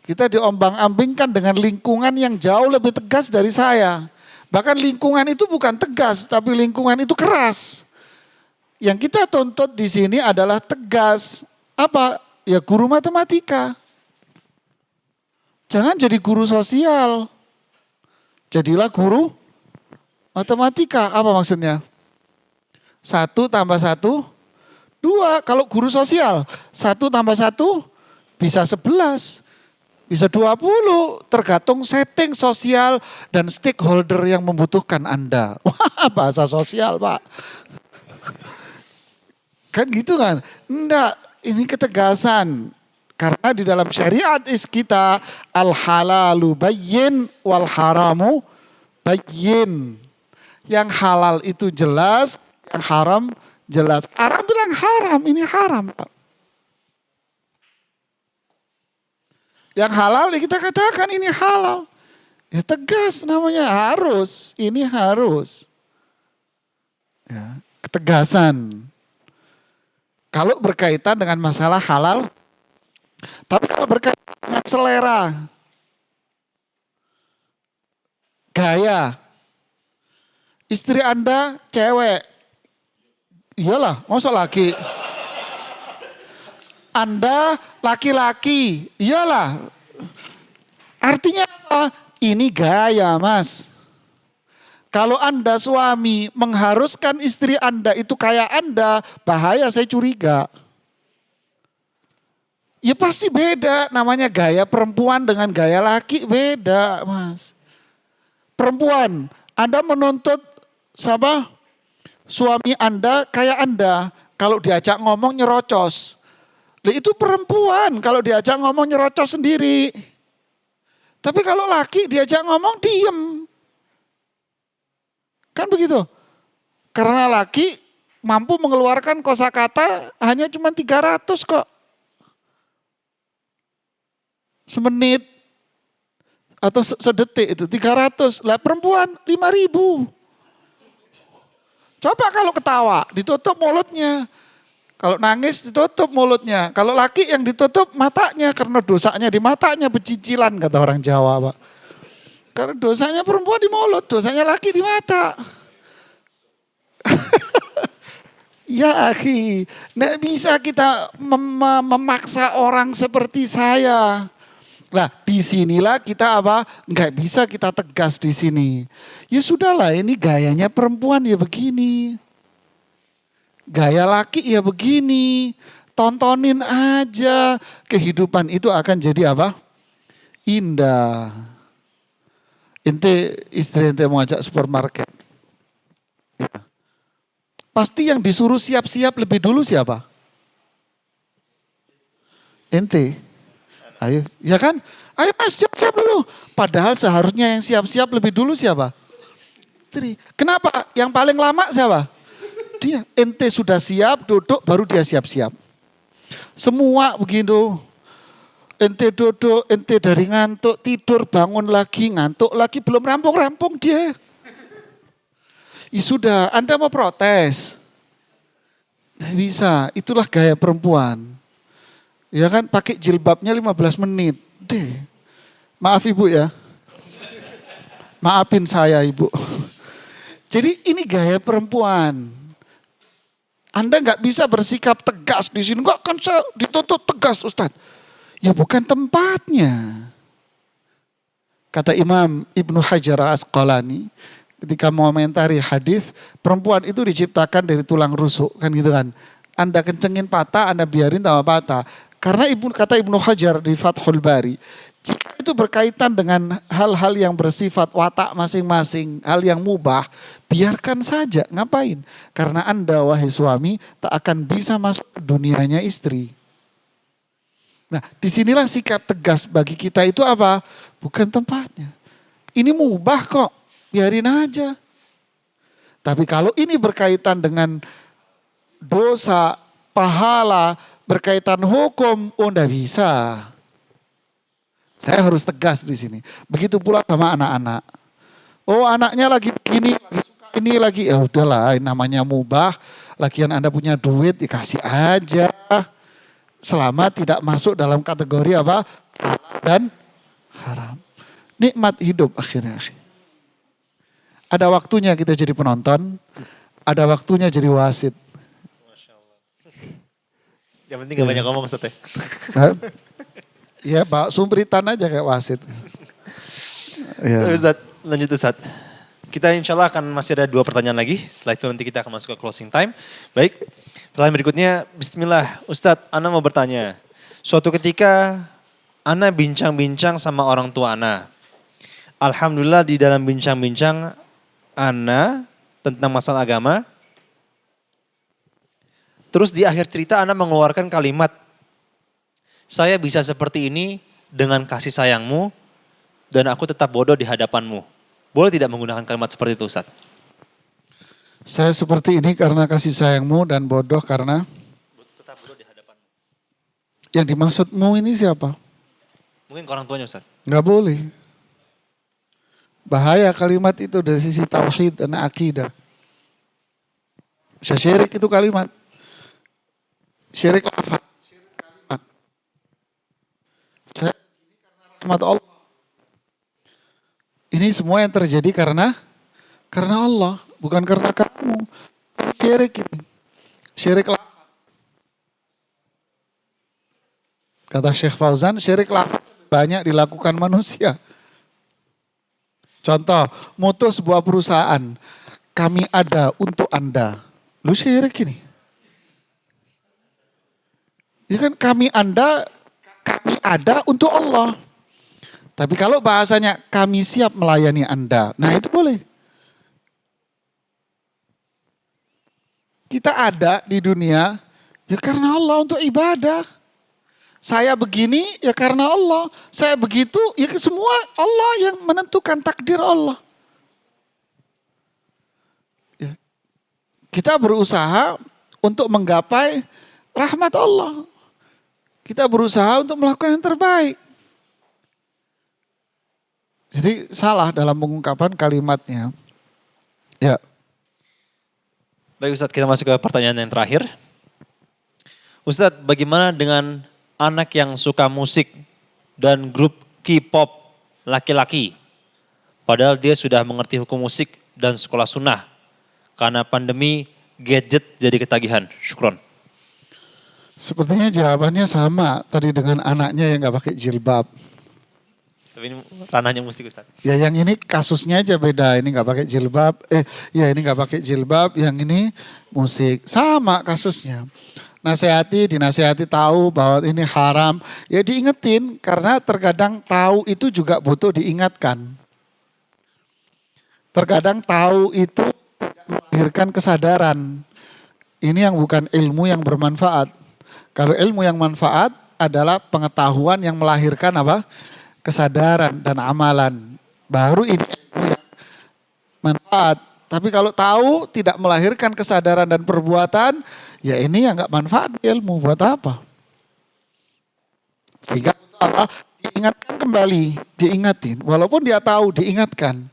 Kita diombang-ambingkan dengan lingkungan yang jauh lebih tegas dari saya. Bahkan lingkungan itu bukan tegas, tapi lingkungan itu keras. Yang kita tuntut di sini adalah tegas. Apa? Ya guru matematika. Jangan jadi guru sosial. Jadilah guru matematika. Apa maksudnya? 1 tambah 1, 2. Kalau guru sosial, 1 tambah 1 bisa 11. Bisa 20, tergantung setting sosial dan stakeholder yang membutuhkan Anda. Wah, bahasa sosial Pak. Kan gitu kan? Enggak, ini ketegasan. Karena di dalam syariat kita al-halalu bayyin wal haramu bayyin. Yang halal itu jelas, yang haram jelas. Haram bilang haram, ini haram, Pak. Yang halal ya kita katakan ini halal. Ya tegas namanya, harus, ini harus. Ya, ketegasan. Kalau berkaitan dengan masalah halal, tapi kalau berkaitan dengan selera, gaya, istri Anda cewek, iyalah, masa laki? Anda laki-laki, iyalah. Artinya apa? Ini gaya, Mas. Kalau Anda suami mengharuskan istri Anda itu kayak Anda, bahaya, saya curiga. Ya pasti beda, namanya gaya perempuan dengan gaya laki beda, Mas. Perempuan, Anda menuntut siapa? Suami Anda kayak Anda, kalau diajak ngomong nyerocos. Itu perempuan, kalau diajak ngomong nyerocos sendiri. Tapi kalau laki diajak ngomong diem. Kan begitu. Karena laki mampu mengeluarkan kosakata hanya cuma 300 kok. Semenit atau sedetik itu 300. Lah perempuan 5.000. Coba kalau ketawa ditutup mulutnya. Kalau nangis ditutup mulutnya. Kalau laki yang ditutup matanya karena dosanya di matanya pecicilan kata orang Jawa, Pak. Karena dosanya perempuan di mulut, dosanya laki di mata. Ya akhi, nggak bisa kita memaksa orang seperti saya. Lah disinilah kita apa? Nggak bisa kita tegas di sini. Ya sudahlah, ini gayanya perempuan ya begini. Gaya laki ya begini, tontonin aja. Kehidupan itu akan jadi apa? Indah. Istri ente mau ajak supermarket. Ya. Pasti yang disuruh siap-siap lebih dulu siapa? Ente. Ayo, ya kan? Ayo mas siap-siap dulu. Padahal seharusnya yang siap-siap lebih dulu siapa? Istri. Kenapa? Yang paling lama siapa? Dia, ente sudah siap, duduk, baru dia siap-siap. Semua begitu. Ente duduk, ente dari ngantuk, tidur, bangun lagi, ngantuk lagi, belum rampung-rampung dia. Ya sudah, Anda mau protes. Nggak bisa, itulah gaya perempuan. Ya kan, pakai jilbabnya 15 menit. Deh, maaf ibu ya. Maafin saya ibu. Jadi ini gaya perempuan. Anda nggak bisa bersikap tegas di sini. Enggak kan saya dituntut tegas Ustadz. Ya bukan tempatnya. Kata Imam Ibnu Hajar Al-Asqalani ketika mengomentari hadis, perempuan itu diciptakan dari tulang rusuk kan gitu kan. Anda kencengin patah, Anda biarin tambah patah. Karena kata Ibnu Hajar di Fathul Bari, jika itu berkaitan dengan hal-hal yang bersifat watak masing-masing, hal yang mubah, biarkan saja, ngapain? Karena Anda wahai suami tak akan bisa masuk ke dunianya istri. Nah disinilah sikap tegas bagi kita itu apa? Bukan tempatnya. Ini mubah kok, biarin aja. Tapi kalau ini berkaitan dengan dosa, pahala, berkaitan hukum, oh enggak bisa. Saya harus tegas di sini. Begitu pula sama anak-anak. Oh anaknya lagi begini, lagi suka ini lagi. Ya udahlah namanya mubah. Lagian Anda punya duit dikasih aja. Selama tidak masuk dalam kategori apa? Halal dan haram. Nikmat hidup akhirnya. Ada waktunya kita jadi penonton. Ada waktunya jadi wasit. Masya Allah. Yang penting gak banyak ngomong Ustaz ya. Ya Pak Sumbritan aja kayak wasit. Ya. Ustaz, lanjut Ustaz. Kita insya Allah akan masih ada 2 pertanyaan lagi. Setelah itu nanti kita akan masuk ke closing time. Baik, pertanyaan berikutnya. Bismillah, Ustaz, Ana mau bertanya. Suatu ketika Ana bincang-bincang sama orang tua Ana. Alhamdulillah di dalam bincang-bincang Ana tentang masalah agama, Terus di akhir cerita Anda mengeluarkan kalimat, saya bisa seperti ini dengan kasih sayangmu dan aku tetap bodoh di hadapanmu. Boleh tidak menggunakan kalimat seperti itu, Ustaz? Saya seperti ini karena kasih sayangmu dan bodoh karena Tetap bodoh di hadapanmu. yang dimaksudmu ini siapa? Mungkin ke orang tuanya, Ustaz. Nggak boleh. Bahaya kalimat itu dari sisi tauhid dan akidah. Bisa syirik itu kalimat. Syirik lafaz. Kalimat. Saya rahmat Allah. Ini semua yang terjadi karena Allah, bukan karena kamu. Syirik ini. Syirik lafaz. Kata Syekh Fauzan, syirik lafaz banyak dilakukan manusia. Contoh, mutu sebuah perusahaan, kami ada untuk Anda. Lu syirik ini. Ya kan kami ada untuk Allah. Tapi kalau bahasanya kami siap melayani Anda, nah itu boleh. Kita ada di dunia ya karena Allah untuk ibadah. Saya begini ya karena Allah. Saya begitu ya semua Allah yang menentukan takdir Allah. Ya. Kita berusaha untuk menggapai rahmat Allah. Kita berusaha untuk melakukan yang terbaik. Jadi salah dalam pengungkapan kalimatnya. Ya. Baik Ustadz, kita masuk ke pertanyaan yang terakhir. Ustadz, bagaimana dengan anak yang suka musik dan grup K-pop laki-laki? Padahal dia sudah mengerti hukum musik dan sekolah sunnah. Karena pandemi, gadget jadi ketagihan. Syukron. Sepertinya jawabannya sama tadi dengan anaknya yang gak pakai jilbab. Tapi ini ranahnya musik Ustaz. Ya yang ini kasusnya aja beda, ini gak pakai jilbab, ini gak pakai jilbab, yang ini musik. Sama kasusnya. Dinasehati tahu bahwa ini haram, ya diingetin karena terkadang tahu itu juga butuh diingatkan. Terkadang tahu itu melahirkan kesadaran. Ini yang bukan ilmu yang bermanfaat. Kalau ilmu yang manfaat adalah pengetahuan yang melahirkan apa? Kesadaran dan amalan. Baru ini ilmu yang manfaat. Tapi kalau tahu tidak melahirkan kesadaran dan perbuatan, ya ini yang gak manfaat ilmu. Buat apa? Sehingga apa? Diingatkan kembali, diingatin. Walaupun dia tahu, diingatkan.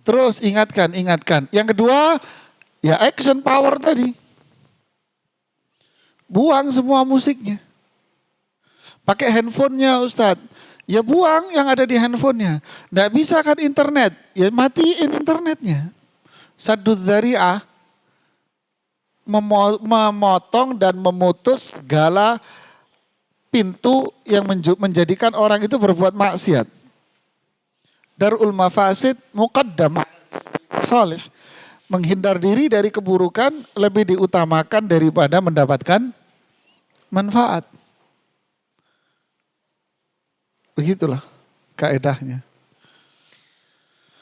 Terus ingatkan. Yang kedua, ya action power tadi. Buang semua musiknya. Pakai handphonenya Ustadz. Ya buang yang ada di handphonenya. Nggak bisa kan internet. Ya matiin internetnya. Saddud dzari'ah. Memotong dan memutus segala pintu yang menjadikan orang itu berbuat maksiat. Darul mafasid muqaddam salih. Menghindar diri dari keburukan lebih diutamakan daripada mendapatkan manfaat. Begitulah kaedahnya.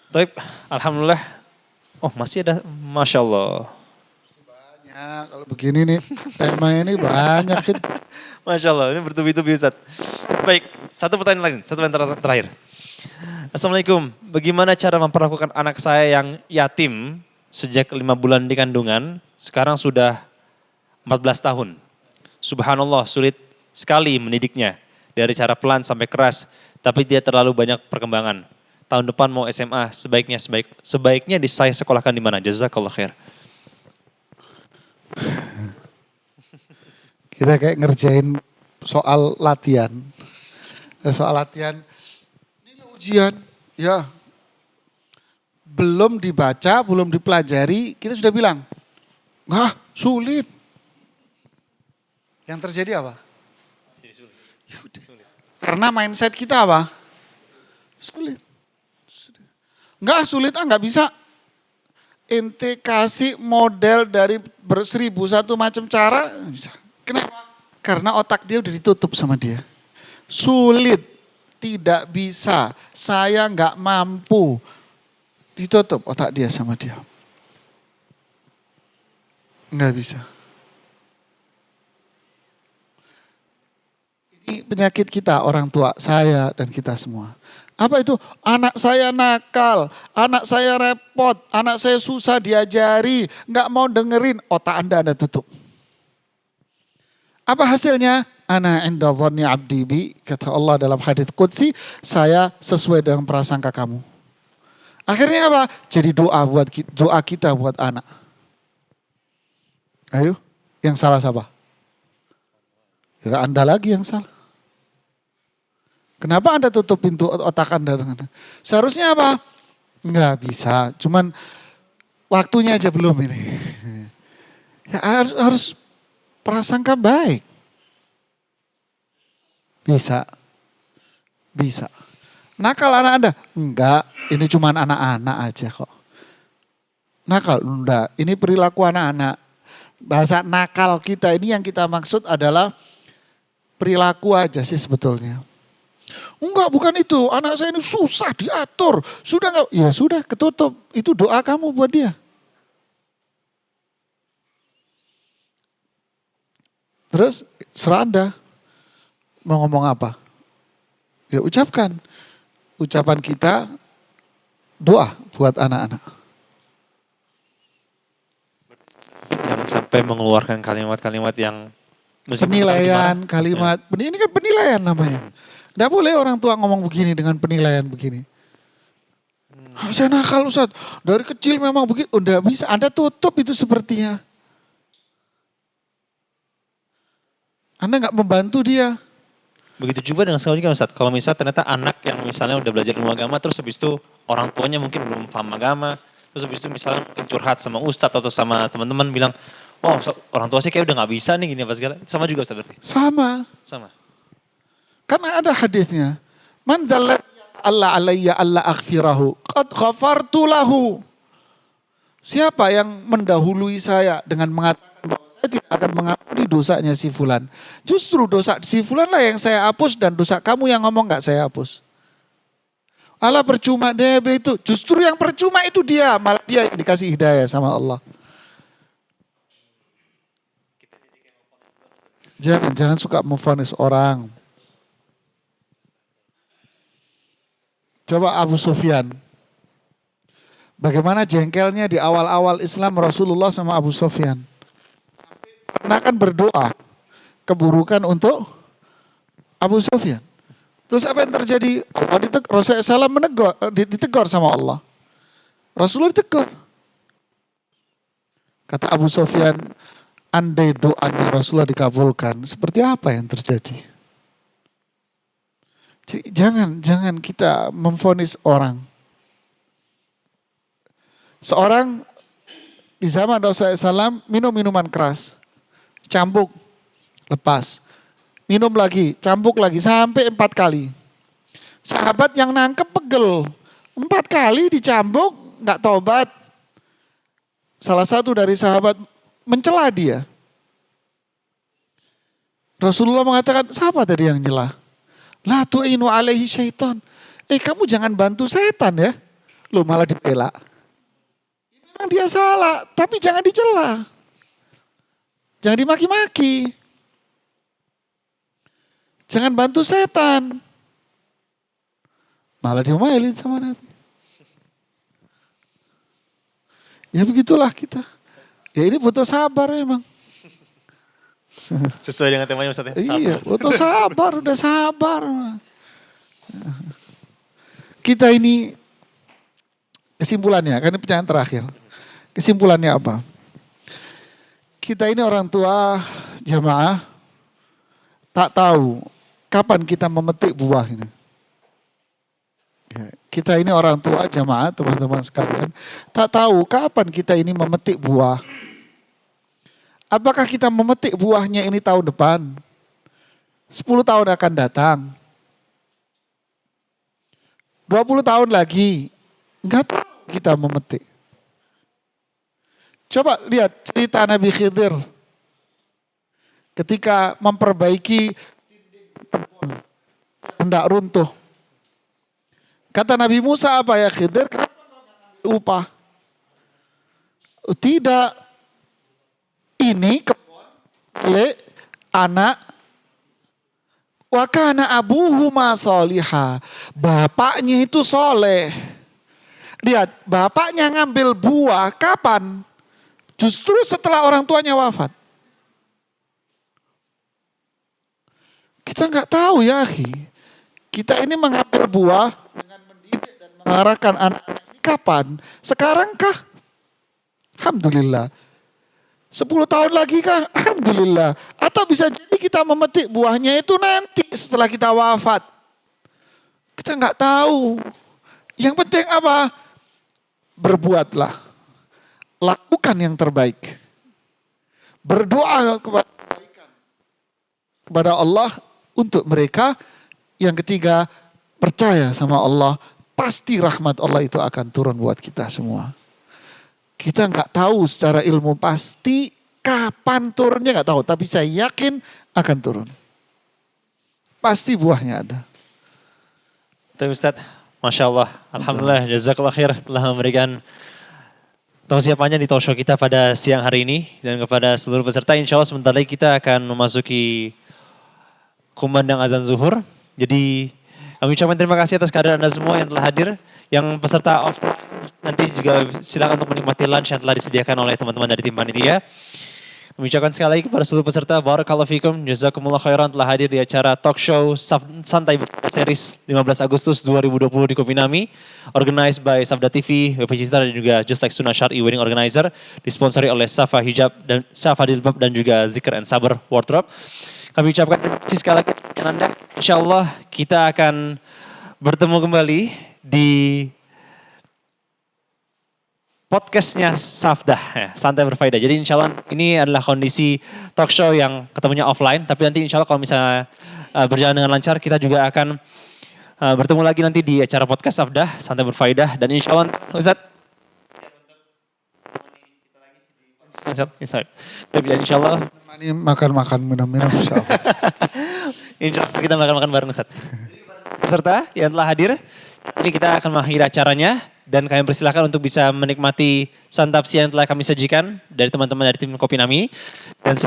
Baik, alhamdulillah. Oh masih ada, Masya Allah. Banyak, kalau begini nih, tema ini banyak. Masya Allah, ini bertubi-tubi Ustaz. Baik, satu pertanyaan terakhir. Assalamualaikum, bagaimana cara memperlakukan anak saya yang yatim sejak 5 bulan di kandungan, sekarang sudah 14 tahun. Subhanallah, sulit sekali mendidiknya. Dari cara pelan sampai keras, tapi dia terlalu banyak perkembangan. Tahun depan mau SMA, sebaiknya saya sekolahkan di mana? Jazakallah khair. Kita kayak ngerjain soal latihan. Ini ujian, ya. Belum dibaca, belum dipelajari, kita sudah bilang, sulit. Yang terjadi apa? Karena mindset kita apa? Sulit. Nggak bisa. Ente kasih model dari 1001 macam cara, nggak bisa. Kenapa? Karena otak dia udah ditutup sama dia. Sulit, tidak bisa, saya nggak mampu. Ditutup otak dia sama dia. Nggak bisa. Ini penyakit kita, orang tua, saya dan kita semua. Apa itu? Anak saya nakal, anak saya repot, anak saya susah diajari, nggak mau dengerin, otak Anda tutup. Apa hasilnya? Ana inda dhanni abdi bi, kata Allah dalam hadits qudsi, saya sesuai dengan prasangka kamu. Akhirnya apa? Jadi doa kita buat anak. Ayo, yang salah siapa? Ya Anda lagi yang salah. Kenapa Anda tutup pintu otak Anda dengan? Seharusnya apa? Enggak bisa, cuman waktunya aja belum ini. Ya harus prasangka baik. Bisa. Nakal anak Anda? Enggak, ini cuman anak-anak aja kok. Nakal? Enggak, ini perilaku anak-anak. Bahasa nakal kita ini yang kita maksud adalah perilaku aja sih sebetulnya. Enggak, bukan itu. Anak saya ini susah diatur. Sudah enggak? Ya sudah, ketutup. Itu doa kamu buat dia. Terus serah Anda mau ngomong apa? Ya ucapkan. Ucapan kita doa buat anak-anak. Jangan sampai mengeluarkan kalimat-kalimat yang Penilaian, kalimat. Ini kan penilaian namanya. Tidak boleh orang tua ngomong begini dengan penilaian begini. Saya nakal Ustaz. Dari kecil memang begitu. Tidak bisa. Anda tutup itu sepertinya. Anda nggak membantu dia. Begitu juga dengan selanjutnya Ustaz. Kalau misalnya ternyata anak yang misalnya udah belajar ilmu agama, terus habis itu orang tuanya mungkin belum paham agama, terus habis itu misalnya mungkin curhat sama Ustadz atau sama teman-teman bilang, wah orang tua sih kayak udah gak bisa nih gini apa segala. Sama juga Ustaz berarti? Sama. Karena ada hadisnya. Man dzallat Allah alayya Allah aghfirahu. Qad ghafartu lahu. Siapa yang mendahului saya dengan mengatakan bahwa saya tidak akan mengampuni dosanya si fulan. Justru dosa si fulan lah yang saya hapus dan dosa kamu yang ngomong gak saya hapus. Allah percuma dia itu. Justru yang percuma itu dia. Malah dia yang dikasih hidayah sama Allah. Jangan suka memvonis orang. Coba Abu Sufyan. Bagaimana jengkelnya di awal-awal Islam Rasulullah sama Abu Sufyan. Karena kan berdoa keburukan untuk Abu Sufyan. Terus apa yang terjadi? Rasulullah SAW ditegur sama Allah. Rasulullah ditegur. Kata Abu Sufyan, andai doanya Rasulullah dikabulkan, seperti apa yang terjadi? Jadi jangan kita memvonis orang. Seorang di zaman Rasulullah SAW minum minuman keras, cambuk, lepas. Minum lagi, cambuk lagi, sampai 4 kali. Sahabat yang nangkep pegel, 4 kali dicambuk, gak tobat. Salah satu dari sahabat mencela dia. Rasulullah mengatakan, siapa tadi yang nyela? La tu'inu alaihi syaitan. Kamu jangan bantu setan ya. Lu malah dibela. Memang dia salah, tapi jangan dicela. Jangan dimaki-maki. Jangan bantu setan. Malah diomelin sama Nabi. Ya begitulah kita. Ya ini butuh sabar memang. Sesuai dengan temanya Ustaz ya? Iya, butuh sabar, udah sabar. Kita ini kesimpulannya, kan ini pertanyaan terakhir. Kesimpulannya apa? Kita ini orang tua jamaah tak tahu kapan kita memetik buah ini. Kita ini orang tua jamaah teman-teman sekalian tak tahu kapan kita ini memetik buah. Apakah kita memetik buahnya ini tahun depan? 10 tahun akan datang. 20 tahun lagi. Enggak tahu kita memetik. Coba lihat cerita Nabi Khidir. Ketika memperbaiki hendak runtuh. Kata Nabi Musa apa ya Khidir? Kenapa upah? Tidak. Ini oleh anak Wa kana abuhuma soliha. Bapaknya itu soleh. Lihat, bapaknya ngambil buah kapan? Justru setelah orang tuanya wafat. Kita nggak tahu ya, akhi. Kita ini mengambil buah dengan mendidik dan mengarahkan anak-anak ini kapan? Sekarang kah? Alhamdulillah. 10 tahun lagi kah? Alhamdulillah. Atau bisa jadi kita memetik buahnya itu nanti setelah kita wafat. Kita nggak tahu. Yang penting apa? Berbuatlah. Lakukan yang terbaik. Berdoa kepada Allah untuk mereka. Yang ketiga, percaya sama Allah. Pasti rahmat Allah itu akan turun buat kita semua. Kita nggak tahu secara ilmu pasti kapan turunnya nggak tahu. Tapi saya yakin akan turun. Pasti buahnya ada. Tapi Ustaz, Masya Allah, Alhamdulillah, jazakallah khair telah memberikan tausiahannya di talk show kita pada siang hari ini. Dan kepada seluruh peserta, insya Allah sebentar lagi kita akan memasuki kumandang azan zuhur. Jadi kami ucapkan terima kasih atas kehadiran Anda semua yang telah hadir. Yang peserta offline nanti juga silakan untuk menikmati lunch yang telah disediakan oleh teman-teman dari tim panitia. Kami ucapkan sekali lagi kepada seluruh peserta, barakallahu fikum, jazakumullah khairan telah hadir di acara talk show Santai Series 15 Agustus 2020 di Kovinami, organized by Sabda TV, WP Citra dan juga Just Like Sunnah Syar'i Wedding Organizer, disponsori oleh Safa Hijab dan Safa Dilbab dan juga Zikr and Sabar Wardrobe. Kami ucapkan terima kasih sekali lagi kepada Anda. Insyaallah kita akan bertemu kembali di podcastnya Safdah, ya, Santai Berfaedah. Jadi insya Allah ini adalah kondisi talk show yang ketemunya offline. Tapi nanti insya Allah kalau misalnya berjalan dengan lancar, kita juga akan bertemu lagi nanti di acara podcast Safdah, Santai Berfaedah. Dan insya Allah, Ustaz, insya Allah makan-makan, minum-minum insya Allah. insya Allah kita makan-makan bareng Ustaz. Peserta yang telah hadir, ini kita akan mengakhiri acaranya. Dan kami persilahkan untuk bisa menikmati santap siang yang telah kami sajikan dari teman-teman dari tim Kopi Nami. Dan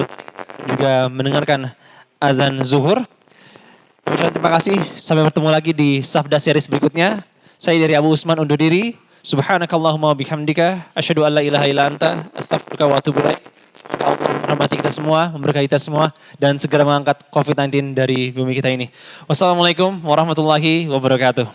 juga mendengarkan azan zuhur. Kami ucapkan terima kasih. Sampai bertemu lagi di Safda series berikutnya. Saya dari Abu Usman undur diri. Subhanakallahumma bihamdika. Asyhadu an la ilaha illa anta. Astaghfiruka wa atubu ilaik. Semoga Allah merahmati kita semua, memberkahi kita semua. Dan segera mengangkat COVID-19 dari bumi kita ini. Wassalamualaikum warahmatullahi wabarakatuh.